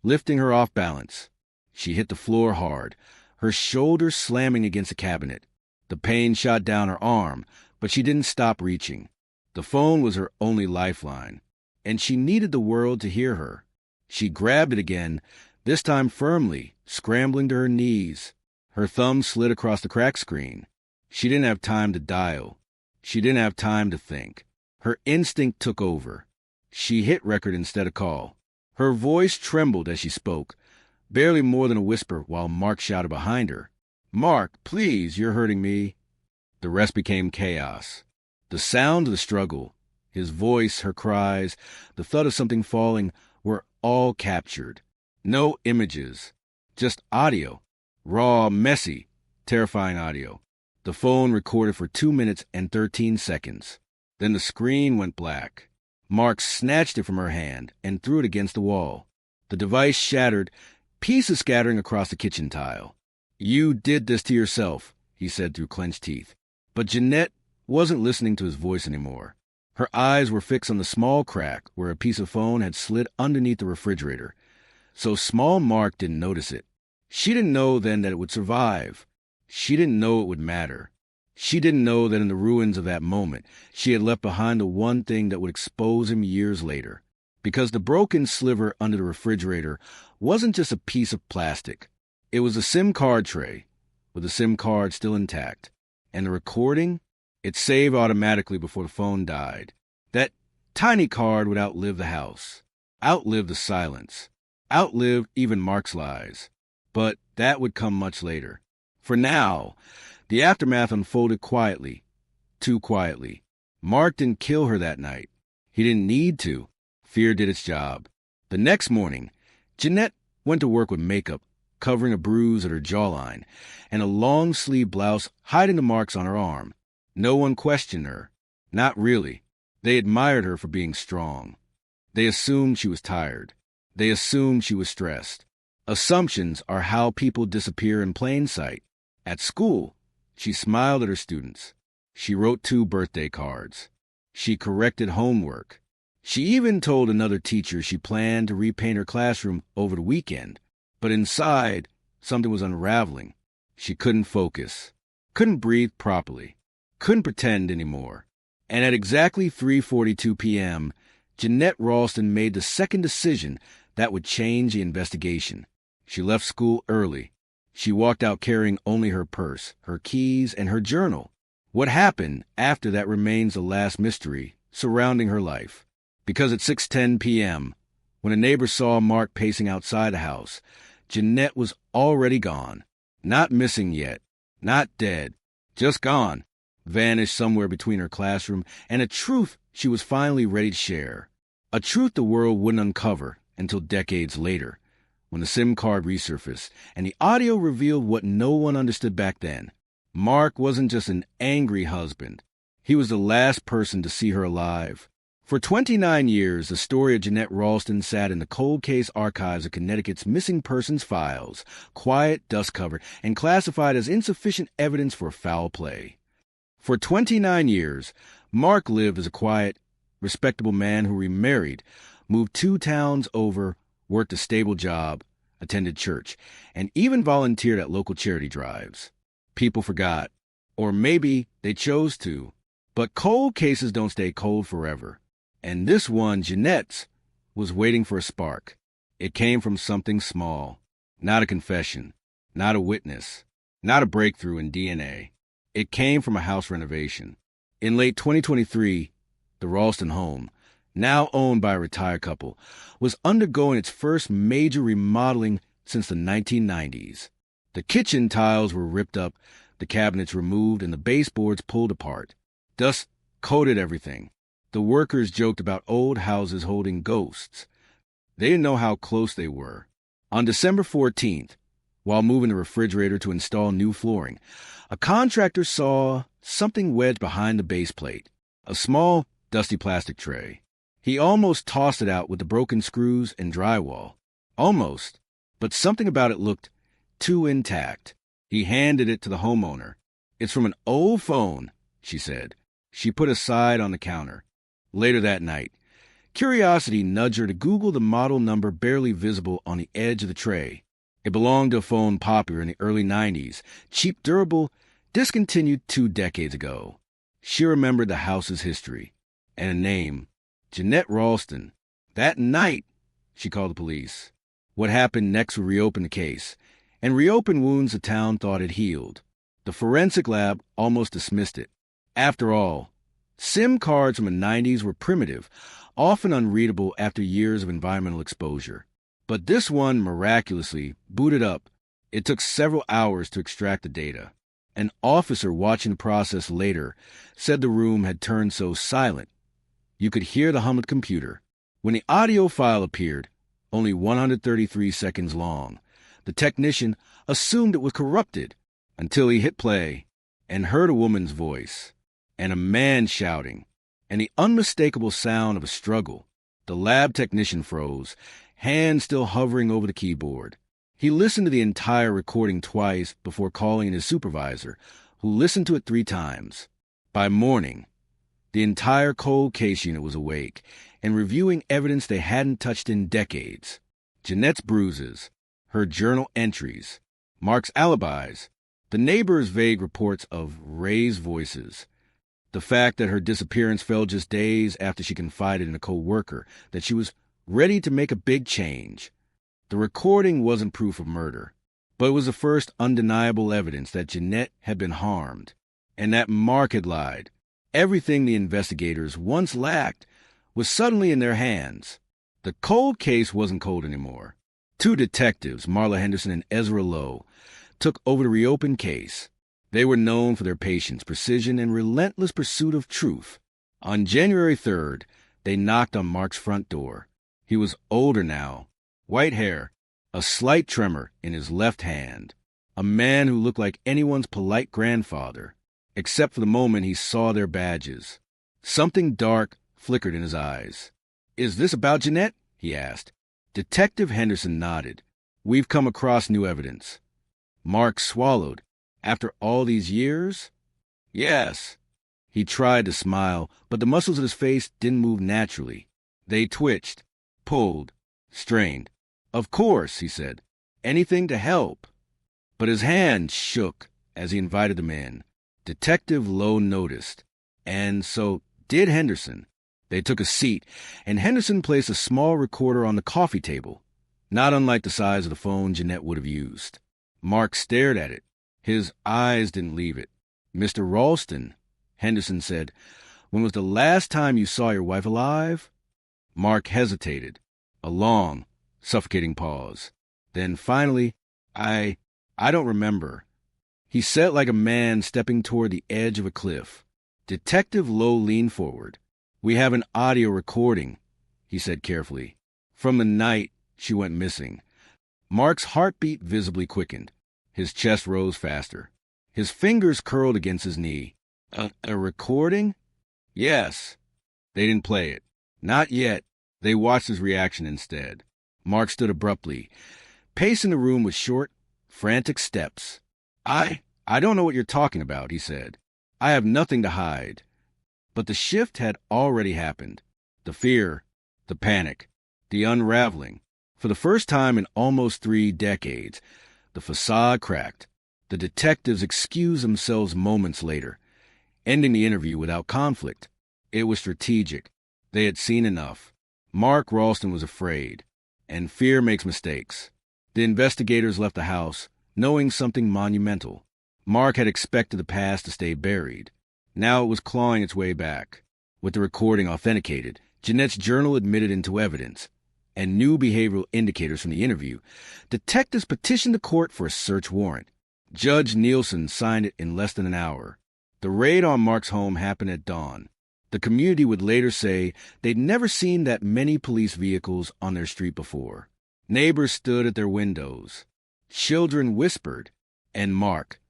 lifting her off balance. She hit the floor hard, her shoulders slamming against the cabinet. The pain shot down her arm, but she didn't stop reaching. The phone was her only lifeline, and she needed the world to hear her. She grabbed it again, this time firmly, scrambling to her knees. Her thumb slid across the crack screen. She didn't have time to dial. She didn't have time to think. Her instinct took over. She hit record instead of call. Her voice trembled as she spoke, barely more than a whisper, while Mark shouted behind her, "Mark, please, you're hurting me." The rest became chaos. The sound of the struggle, his voice, her cries, the thud of something falling, were all captured. No images, just audio. Raw, messy, terrifying audio. The phone recorded for 2 minutes and 13 seconds. Then the screen went black. Mark snatched it from her hand and threw it against the wall. The device shattered, pieces scattering across the kitchen tile. "You did this to yourself," he said through clenched teeth. But Jeanette wasn't listening to his voice anymore. Her eyes were fixed on the small crack where a piece of phone had slid underneath the refrigerator. So small Mark didn't notice it. She didn't know then that it would survive. She didn't know it would matter. She didn't know that in the ruins of that moment, she had left behind the one thing that would expose him years later. Because the broken sliver under the refrigerator wasn't just a piece of plastic. It was a SIM card tray, with the SIM card still intact. And the recording? It saved automatically before the phone died. That tiny card would outlive the house, outlive the silence, outlive even Mark's lies. But that would come much later. For now, the aftermath unfolded quietly, too quietly. Mark didn't kill her that night. He didn't need to. Fear did its job. The next morning, Jeanette went to work with makeup, covering a bruise at her jawline, and a long-sleeved blouse hiding the marks on her arm. No one questioned her. Not really. They admired her for being strong. They assumed she was tired. They assumed she was stressed. Assumptions are how people disappear in plain sight. At school, she smiled at her students. She wrote 2 birthday cards. She corrected homework. She even told another teacher she planned to repaint her classroom over the weekend. But inside, something was unraveling. She couldn't focus, couldn't breathe properly, couldn't pretend anymore. And at exactly 3:42 p.m., Jeanette Ralston made the second decision that would change the investigation. She left school early. She walked out carrying only her purse, her keys, and her journal. What happened after that remains the last mystery surrounding her life. Because at 6:10 p.m., when a neighbor saw Mark pacing outside the house, Jeanette was already gone. Not missing yet. Not dead. Just gone. Vanished somewhere between her classroom and a truth she was finally ready to share. A truth the world wouldn't uncover until decades later, when the SIM card resurfaced and the audio revealed what no one understood back then. Mark wasn't just an angry husband. He was the last person to see her alive. For 29 years, the story of Jeanette Ralston sat in the cold case archives of Connecticut's missing persons files, quiet, dust-covered, and classified as insufficient evidence for foul play. For 29 years, Mark lived as a quiet, respectable man who remarried, moved 2 towns over, worked a stable job, attended church, and even volunteered at local charity drives. People forgot, or maybe they chose to. But cold cases don't stay cold forever. And this one, Jeanette's, was waiting for a spark. It came from something small. Not a confession. Not a witness. Not a breakthrough in DNA. It came from a house renovation. In late 2023, the Ralston home, now owned by a retired couple, was undergoing its first major remodeling since the 1990s. The kitchen tiles were ripped up, the cabinets removed, and the baseboards pulled apart. Dust coated everything. The workers joked about old houses holding ghosts. They didn't know how close they were. On December 14th, while moving the refrigerator to install new flooring, a contractor saw something wedged behind the base plate, a small, dusty plastic tray. He almost tossed it out with the broken screws and drywall. Almost, but something about it looked too intact. He handed it to the homeowner. "It's from an old phone," she said. She put it aside on the counter. Later that night, curiosity nudged her to Google the model number barely visible on the edge of the tray. It belonged to a phone popular in the early 90s, cheap, durable, discontinued 2 decades ago. She remembered the house's history and a name, Jeanette Ralston. That night, she called the police. What happened next would reopen the case, and reopen wounds the town thought had healed. The forensic lab almost dismissed it. After all, SIM cards from the 90s were primitive, often unreadable after years of environmental exposure. But this one miraculously booted up. It took several hours to extract the data. An officer watching the process later said the room had turned so silent you could hear the hum of the computer. When the audio file appeared, only 133 seconds long, the technician assumed it was corrupted until he hit play and heard a woman's voice and a man shouting, and the unmistakable sound of a struggle. The lab technician froze, hands still hovering over the keyboard. He listened to the entire recording twice before calling in his supervisor, who listened to it 3 times. By morning, the entire cold case unit was awake and reviewing evidence they hadn't touched in decades. Jeanette's bruises, her journal entries, Mark's alibis, the neighbors' vague reports of raised voices, the fact that her disappearance fell just days after she confided in a co-worker that she was ready to make a big change. The recording wasn't proof of murder, but it was the first undeniable evidence that Jeanette had been harmed, and that Mark had lied. Everything the investigators once lacked was suddenly in their hands. The cold case wasn't cold anymore. 2 detectives, Marla Henderson and Ezra Lowe, took over the reopened case. They were known for their patience, precision, and relentless pursuit of truth. On January 3rd, they knocked on Mark's front door. He was older now, white hair, a slight tremor in his left hand, a man who looked like anyone's polite grandfather, except for the moment he saw their badges. Something dark flickered in his eyes. "Is this about Jeanette?" he asked. Detective Henderson nodded. "We've come across new evidence." Mark swallowed. "After all these years?" "Yes." He tried to smile, but the muscles of his face didn't move naturally. They twitched, pulled, strained. "Of course," he said. "Anything to help." But his hand shook as he invited them in. Detective Lowe noticed, and so did Henderson. They took a seat, and Henderson placed a small recorder on the coffee table, not unlike the size of the phone Jeanette would have used. Mark stared at it. His eyes didn't leave it. "Mr. Ralston," Henderson said, "when was the last time you saw your wife alive?" Mark hesitated. A long, suffocating pause. Then finally, I don't remember." He said like a man stepping toward the edge of a cliff. Detective Lowe leaned forward. "We have an audio recording," he said carefully, "from the night she went missing." Mark's heartbeat visibly quickened. His chest rose faster. His fingers curled against his knee. A recording?" "Yes." They didn't play it. Not yet. They watched his reaction instead. Mark stood abruptly, pacing the room with short, frantic steps. I don't know what you're talking about, he said. I have nothing to hide. But the shift had already happened. The fear, the panic, the unraveling. For the first time in almost 3 decades, the facade cracked. The detectives excused themselves moments later, ending the interview without conflict. It was strategic. They had seen enough. Mark Ralston was afraid, and fear makes mistakes. The investigators left the house, knowing something monumental. Mark had expected the past to stay buried. Now it was clawing its way back. With the recording authenticated, Jeanette's journal admitted into evidence, and new behavioral indicators from the interview, detectives petitioned the court for a search warrant. Judge Nielsen signed it in less than an hour. The raid on Mark's home happened at dawn. The community would later say they'd never seen that many police vehicles on their street before. Neighbors stood at their windows. Children whispered, and Mark,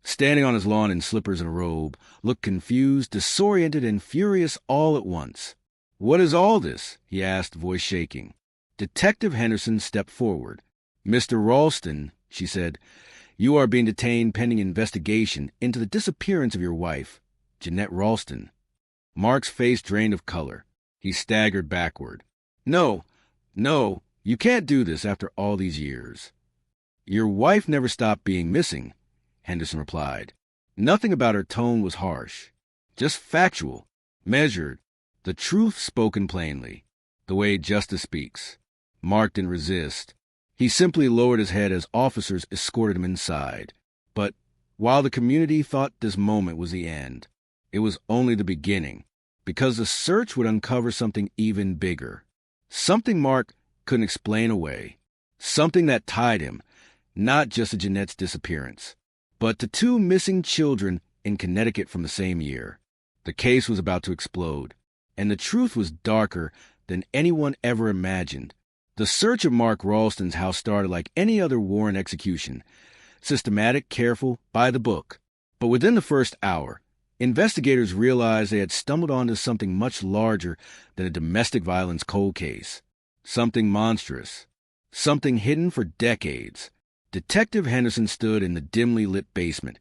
standing on his lawn in slippers and a robe, looked confused, disoriented, and furious all at once. "What is all this?" he asked, voice shaking. Detective Henderson stepped forward. "Mr. Ralston," she said, "you are being detained pending investigation into the disappearance of your wife, Jeanette Ralston." Mark's face drained of color. He staggered backward. No, you can't do this after all these years." "Your wife never stopped being missing," Henderson replied. Nothing about her tone was harsh, just factual, measured, the truth spoken plainly, the way justice speaks. Mark didn't resist. He simply lowered his head as officers escorted him inside. But while the community thought this moment was the end, it was only the beginning, because the search would uncover something even bigger. Something Mark couldn't explain away. Something that tied him, not just to Jeanette's disappearance, but to 2 missing children in Connecticut from the same year. The case was about to explode, and the truth was darker than anyone ever imagined. The search of Mark Ralston's house started like any other warrant execution, systematic, careful, by the book. But within the first hour, investigators realized they had stumbled onto something much larger than a domestic violence cold case. Something monstrous. Something hidden for decades. Detective Henderson stood in the dimly lit basement,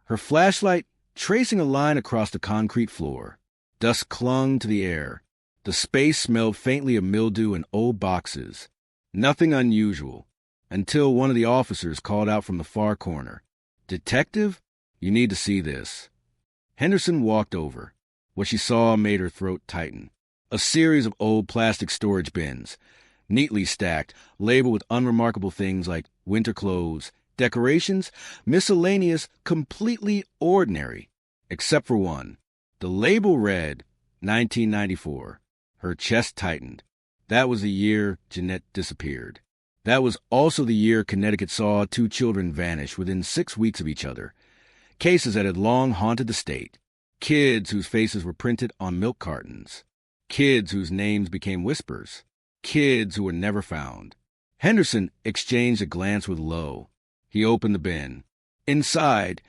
her flashlight tracing a line across the concrete floor. Dust clung to the air. The space smelled faintly of mildew and old boxes. Nothing unusual, until one of the officers called out from the far corner, "Detective, you need to see this." Henderson walked over. What she saw made her throat tighten. A series of old plastic storage bins, neatly stacked, labeled with unremarkable things like winter clothes, decorations, miscellaneous, completely ordinary, except for one. The label read, 1994. Her chest tightened. That was the year Jeanette disappeared. That was also the year Connecticut saw 2 children vanish within 6 weeks of each other. Cases that had long haunted the state. Kids whose faces were printed on milk cartons. Kids whose names became whispers. Kids who were never found. Henderson exchanged a glance with Lowe. He opened the bin. Inside,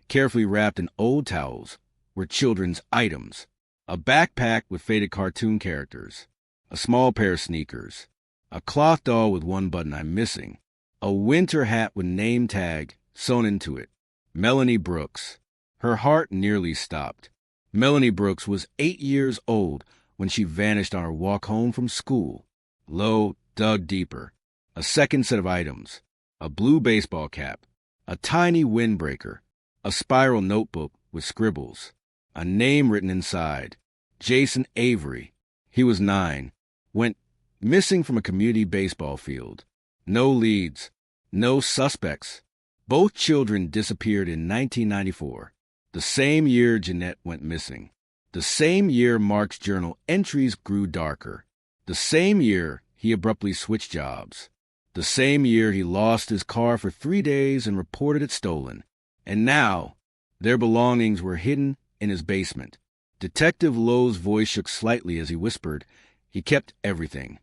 carefully wrapped in old towels, were children's items. A backpack with faded cartoon characters. A small pair of sneakers. A cloth doll with one button I'm missing. A winter hat with name tag sewn into it. Melanie Brooks. Her heart nearly stopped. Melanie Brooks was 8 years old when she vanished on her walk home from school. Lowe dug deeper. A second set of items. A blue baseball cap. A tiny windbreaker. A spiral notebook with scribbles. A name written inside. Jason Avery. He was 9. Went missing from a community baseball field. No leads. No suspects. Both children disappeared in 1994. The same year Jeanette went missing. The same year Mark's journal entries grew darker. The same year he abruptly switched jobs. The same year he lost his car for 3 days and reported it stolen. And now, their belongings were hidden in his basement. Detective Lowe's voice shook slightly as he whispered, "He kept everything."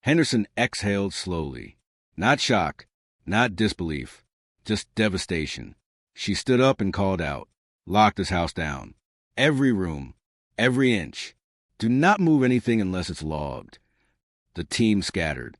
Henderson exhaled slowly. Not shock, not disbelief, just devastation. She stood up and called out, "Lock this house down. Every room, every inch. Do not move anything unless it's logged. The team scattered.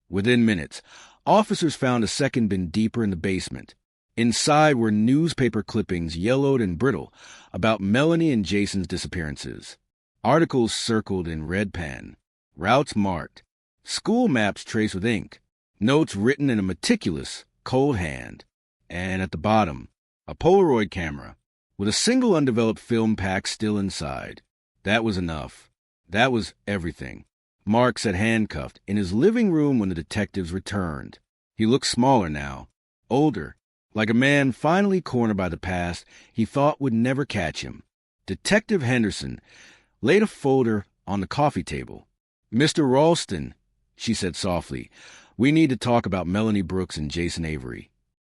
Within minutes, officers found a second bin deeper in the basement. Inside were newspaper clippings, yellowed and brittle, about Melanie and Jason's disappearances. Articles circled in red pen. Routes marked. School maps traced with ink. Notes written in a meticulous, cold hand. And at the bottom, a Polaroid camera, with a single undeveloped film pack still inside. That was enough. That was everything. Mark sat handcuffed in his living room when the detectives returned. He looked smaller now, older, like a man finally cornered by the past he thought would never catch him. Detective Henderson laid a folder on the coffee table. "Mr. Ralston," she said softly, "we need to talk about Melanie Brooks and Jason Avery."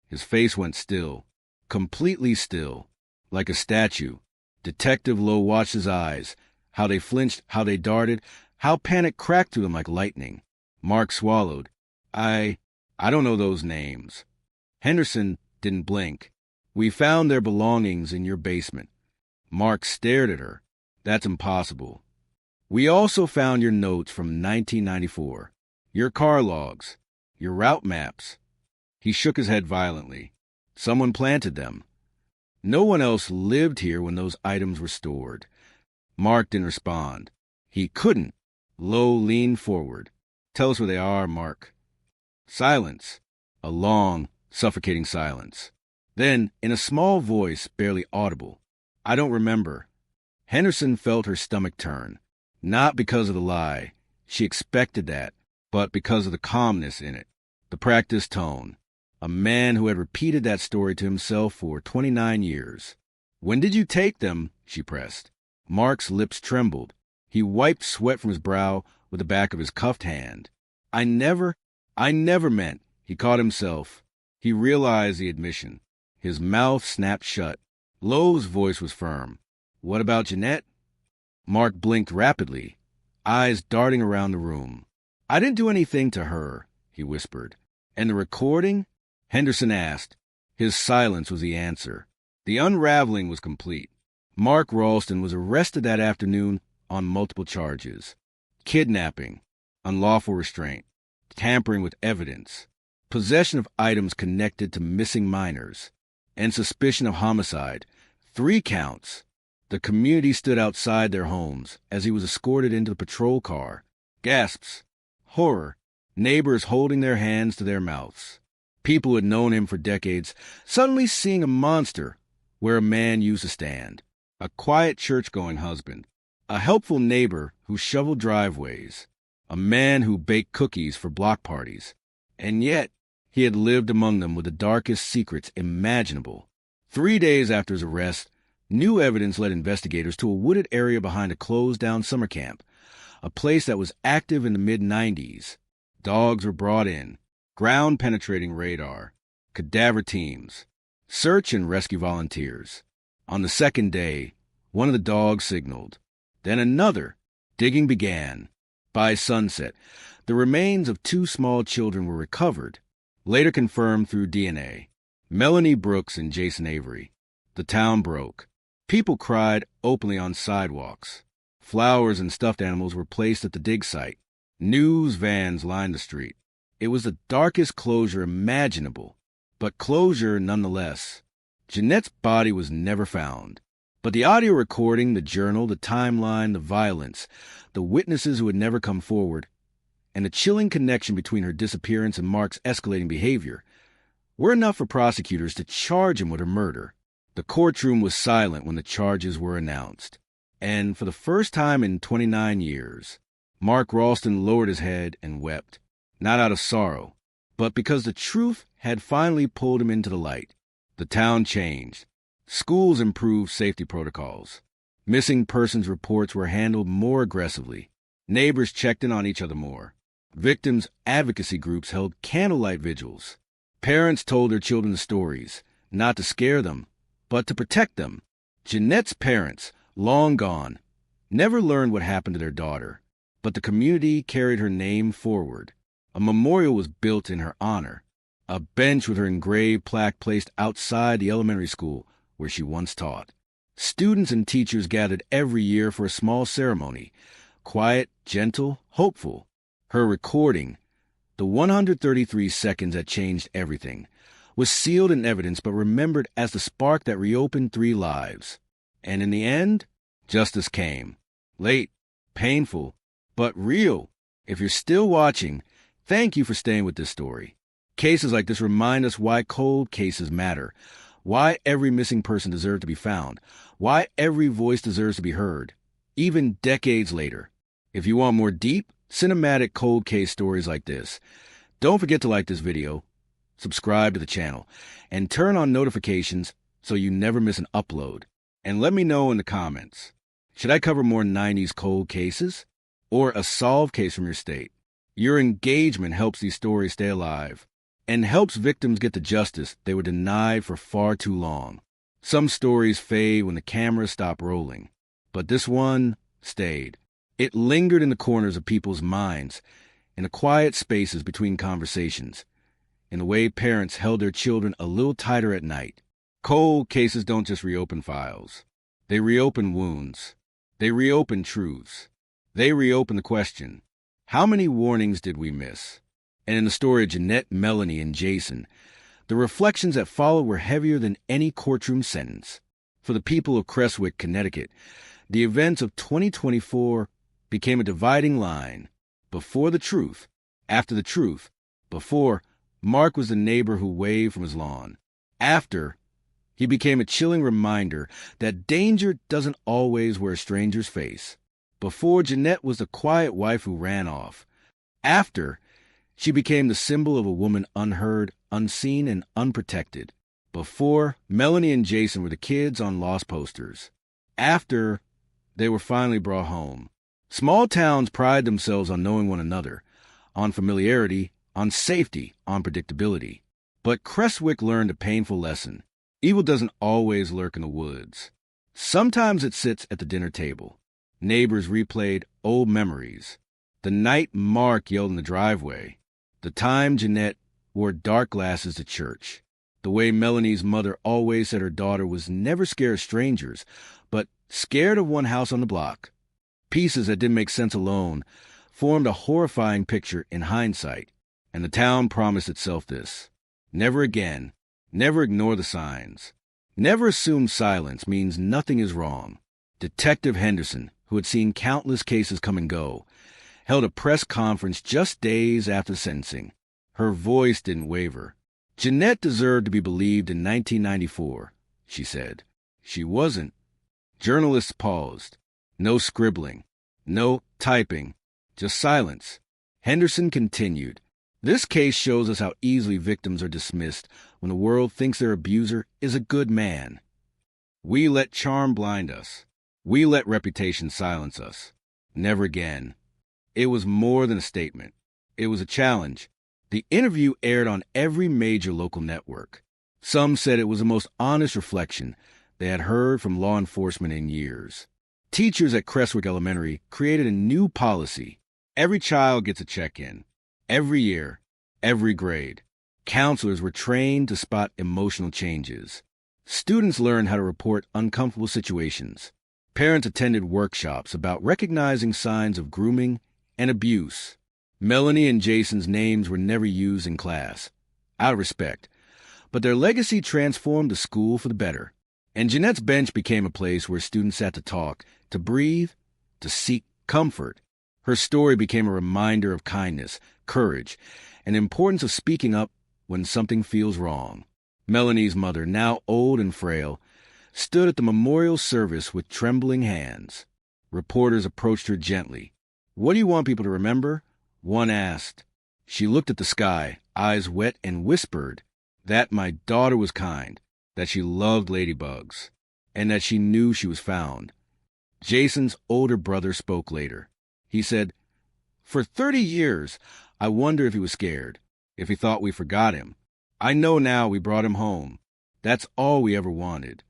His face went still, completely still, like a statue. Detective Lowe watched his eyes, how they flinched, how they darted, how panic cracked through them like lightning. Mark swallowed. I don't know those names." Henderson didn't blink. "We found their belongings in your basement." Mark stared at her. "That's impossible." "We also found your notes from 1994, your car logs, your route maps." He shook his head violently. "Someone planted them. No one else lived here when those items were stored." Mark didn't respond. He couldn't. Lowe leaned forward. "Tell us where they are, Mark." Silence. A long, suffocating silence. Then, in a small voice, barely audible, "I don't remember." Henderson felt her stomach turn. Not because of the lie. She expected that, but because of the calmness in it. The practiced tone. A man who had repeated that story to himself for 29 years. "When did you take them?" she pressed. Mark's lips trembled. He wiped sweat from his brow with the back of his cuffed hand. I never meant." He caught himself. He realized the admission. His mouth snapped shut. Lowe's voice was firm. "What about Jeanette?" Mark blinked rapidly, eyes darting around the room. "I didn't do anything to her," he whispered. "And the recording?" Henderson asked. His silence was the answer. The unraveling was complete. Mark Ralston was arrested that afternoon on multiple charges: kidnapping, unlawful restraint, tampering with evidence, possession of items connected to missing minors, and suspicion of homicide. 3 counts. The community stood outside their homes as he was escorted into the patrol car. Gasps. Horror. Neighbors holding their hands to their mouths. People who had known him for decades suddenly seeing a monster where a man used to stand. A quiet church-going husband. A helpful neighbor who shoveled driveways. A man who baked cookies for block parties. And yet, he had lived among them with the darkest secrets imaginable. 3 days after his arrest, new evidence led investigators to a wooded area behind a closed-down summer camp, a place that was active in the mid-'90s. Dogs were brought in, ground-penetrating radar, cadaver teams, search and rescue volunteers. On the second day, one of the dogs signaled. Then another. Digging began. By sunset, the remains of 2 small children were recovered, later confirmed through DNA. Melanie Brooks and Jason Avery. The town broke. People cried openly on sidewalks. Flowers and stuffed animals were placed at the dig site. News vans lined the street. It was the darkest closure imaginable, but closure nonetheless. Jeanette's body was never found. But the audio recording, the journal, the timeline, the violence, the witnesses who had never come forward, and the chilling connection between her disappearance and Mark's escalating behavior were enough for prosecutors to charge him with her murder. The courtroom was silent when the charges were announced. And for the first time in 29 years, Mark Ralston lowered his head and wept, not out of sorrow, but because the truth had finally pulled him into the light. The town changed. Schools improved safety protocols. Missing persons reports were handled more aggressively. Neighbors checked in on each other more. Victims' advocacy groups held candlelight vigils. Parents told their children stories, not to scare them, but to protect them. Jeanette's parents, long gone, never learned what happened to their daughter, but the community carried her name forward. A memorial was built in her honor. A bench with her engraved plaque placed outside the elementary school where she once taught. Students and teachers gathered every year for a small ceremony. Quiet, gentle, hopeful. Her recording, the 133 seconds that changed everything, was sealed in evidence but remembered as the spark that reopened 3 lives. And in the end, justice came. Late, painful, but real. If you're still watching, thank you for staying with this story. Cases like this remind us why cold cases matter, why every missing person deserves to be found, why every voice deserves to be heard, even decades later. If you want more deep, cinematic cold case stories like this, don't forget to like this video, subscribe to the channel, and turn on notifications so you never miss an upload. And let me know in the comments, should I cover more 90s cold cases or a solved case from your state? Your engagement helps these stories stay alive and helps victims get the justice they were denied for far too long. Some stories fade when the cameras stop rolling, but this one stayed. It lingered in the corners of people's minds, in the quiet spaces between conversations, in the way parents held their children a little tighter at night. Cold cases don't just reopen files. They reopen wounds. They reopen truths. They reopen the question, how many warnings did we miss? And in the story of Jeanette, Melanie, and Jason, the reflections that followed were heavier than any courtroom sentence. For the people of Crestwick, Connecticut, the events of 2024 became a dividing line. Before the truth, after the truth. Before, Mark was the neighbor who waved from his lawn. After, he became a chilling reminder that danger doesn't always wear a stranger's face. Before, Jeanette was the quiet wife who ran off. After, she became the symbol of a woman unheard, unseen, and unprotected. Before, Melanie and Jason were the kids on lost posters. After, they were finally brought home. Small towns pride themselves on knowing one another, on familiarity, on safety, on predictability. But Crestwick learned a painful lesson. Evil doesn't always lurk in the woods. Sometimes it sits at the dinner table. Neighbors replayed old memories. The night Mark yelled in the driveway. The time Jeanette wore dark glasses to church. The way Melanie's mother always said her daughter was never scared of strangers, but scared of one house on the block. Pieces that didn't make sense alone formed a horrifying picture in hindsight, and the town promised itself this. Never again. Never ignore the signs. Never assume silence means nothing is wrong. Detective Henderson, who had seen countless cases come and go, held a press conference just days after sentencing. Her voice didn't waver. Jeanette deserved to be believed in 1994, she said. She wasn't. Journalists paused. No scribbling. No typing. Just silence. Henderson continued. This case shows us how easily victims are dismissed when the world thinks their abuser is a good man. We let charm blind us. We let reputation silence us. Never again. It was more than a statement. It was a challenge. The interview aired on every major local network. Some said it was the most honest reflection they had heard from law enforcement in years. Teachers at Crestwick Elementary created a new policy. Every child gets a check-in. Every year. Every grade. Counselors were trained to spot emotional changes. Students learned how to report uncomfortable situations. Parents attended workshops about recognizing signs of grooming and abuse. Melanie and Jason's names were never used in class, out of respect, but their legacy transformed the school for the better. And Jeanette's bench became a place where students sat to talk, to breathe, to seek comfort. Her story became a reminder of kindness, courage, and the importance of speaking up when something feels wrong. Melanie's mother, now old and frail, stood at the memorial service with trembling hands. Reporters approached her gently. "What do you want people to remember?" One asked. She looked at the sky, eyes wet, and whispered that my daughter was kind, that she loved ladybugs, and that she knew she was found. Jason's older brother spoke later. He said, "For 30 years, I wonder if he was scared, if he thought we forgot him. I know now we brought him home. That's all we ever wanted."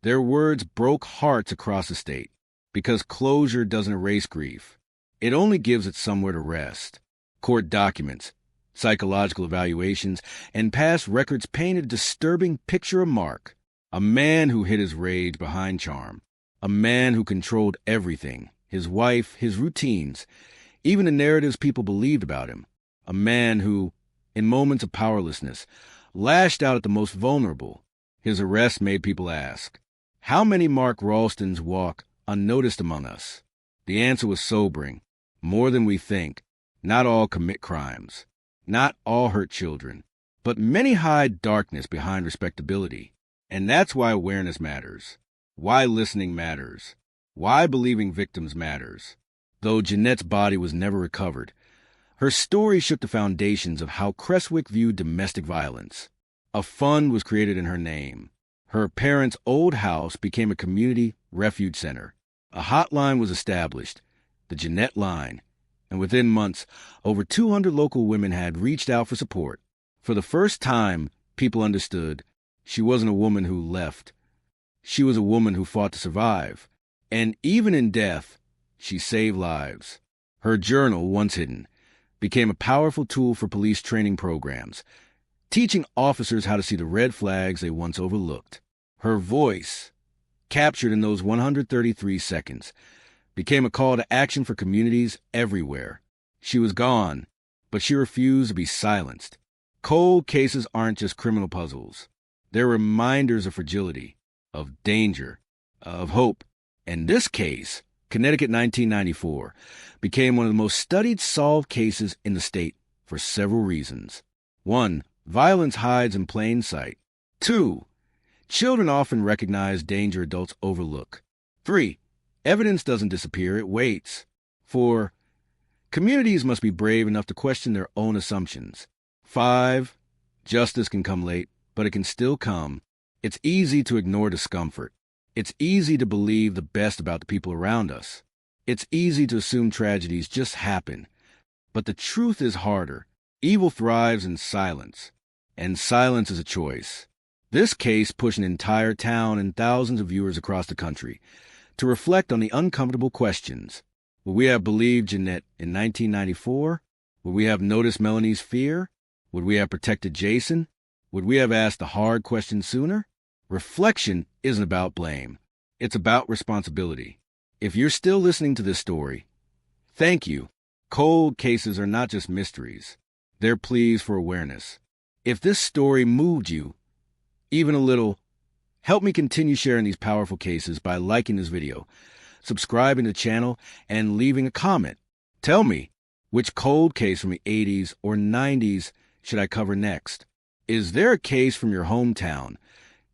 Their words broke hearts across the state, because closure doesn't erase grief. It only gives it somewhere to rest. Court documents, psychological evaluations, and past records painted a disturbing picture of Mark. A man who hid his rage behind charm. A man who controlled everything, his wife, his routines, even the narratives people believed about him. A man who, in moments of powerlessness, lashed out at the most vulnerable. His arrest made people ask, how many Mark Ralstons walk unnoticed among us? The answer was sobering. More than we think. Not all commit crimes. Not all hurt children. But many hide darkness behind respectability. And that's why awareness matters. Why listening matters. Why believing victims matters. Though Jeanette's body was never recovered, her story shook the foundations of how Creswick viewed domestic violence. A fund was created in her name. Her parents' old house became a community refuge center. A hotline was established, the Jeanette Line, and within months, over 200 local women had reached out for support. For the first time, people understood she wasn't a woman who left. She was a woman who fought to survive. And even in death, she saved lives. Her journal, once hidden, became a powerful tool for police training programs, teaching officers how to see the red flags they once overlooked. Her voice, captured in those 133 seconds, became a call to action for communities everywhere. She was gone, but she refused to be silenced. Cold cases aren't just criminal puzzles. They're reminders of fragility, of danger, of hope. In this case, Connecticut 1994 became one of the most studied solved cases in the state for several reasons. 1. Violence hides in plain sight. 2. Children often recognize danger adults overlook. 3. Evidence doesn't disappear, it waits. 4. Communities must be brave enough to question their own assumptions. 5. Justice can come late, but it can still come. It's easy to ignore discomfort. It's easy to believe the best about the people around us. It's easy to assume tragedies just happen. But the truth is harder. Evil thrives in silence, and silence is a choice. This case pushed an entire town and thousands of viewers across the country to reflect on the uncomfortable questions. Would we have believed Jeanette in 1994? Would we have noticed Melanie's fear? Would we have protected Jason? Would we have asked the hard questions sooner? Reflection isn't about blame. It's about responsibility. If you're still listening to this story, thank you. Cold cases are not just mysteries. They're pleas for awareness. If this story moved you, even a little, help me continue sharing these powerful cases by liking this video, subscribing to the channel, and leaving a comment. Tell me, which cold case from the 80s or 90s should I cover next? Is there a case from your hometown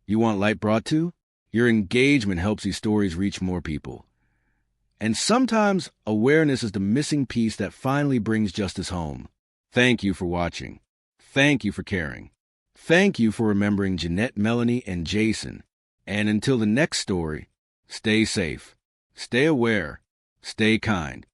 you want light brought to? Your engagement helps these stories reach more people. And sometimes awareness is the missing piece that finally brings justice home. Thank you for watching. Thank you for caring. Thank you for remembering Jeanette, Melanie, and Jason. And until the next story, stay safe, stay aware, stay kind.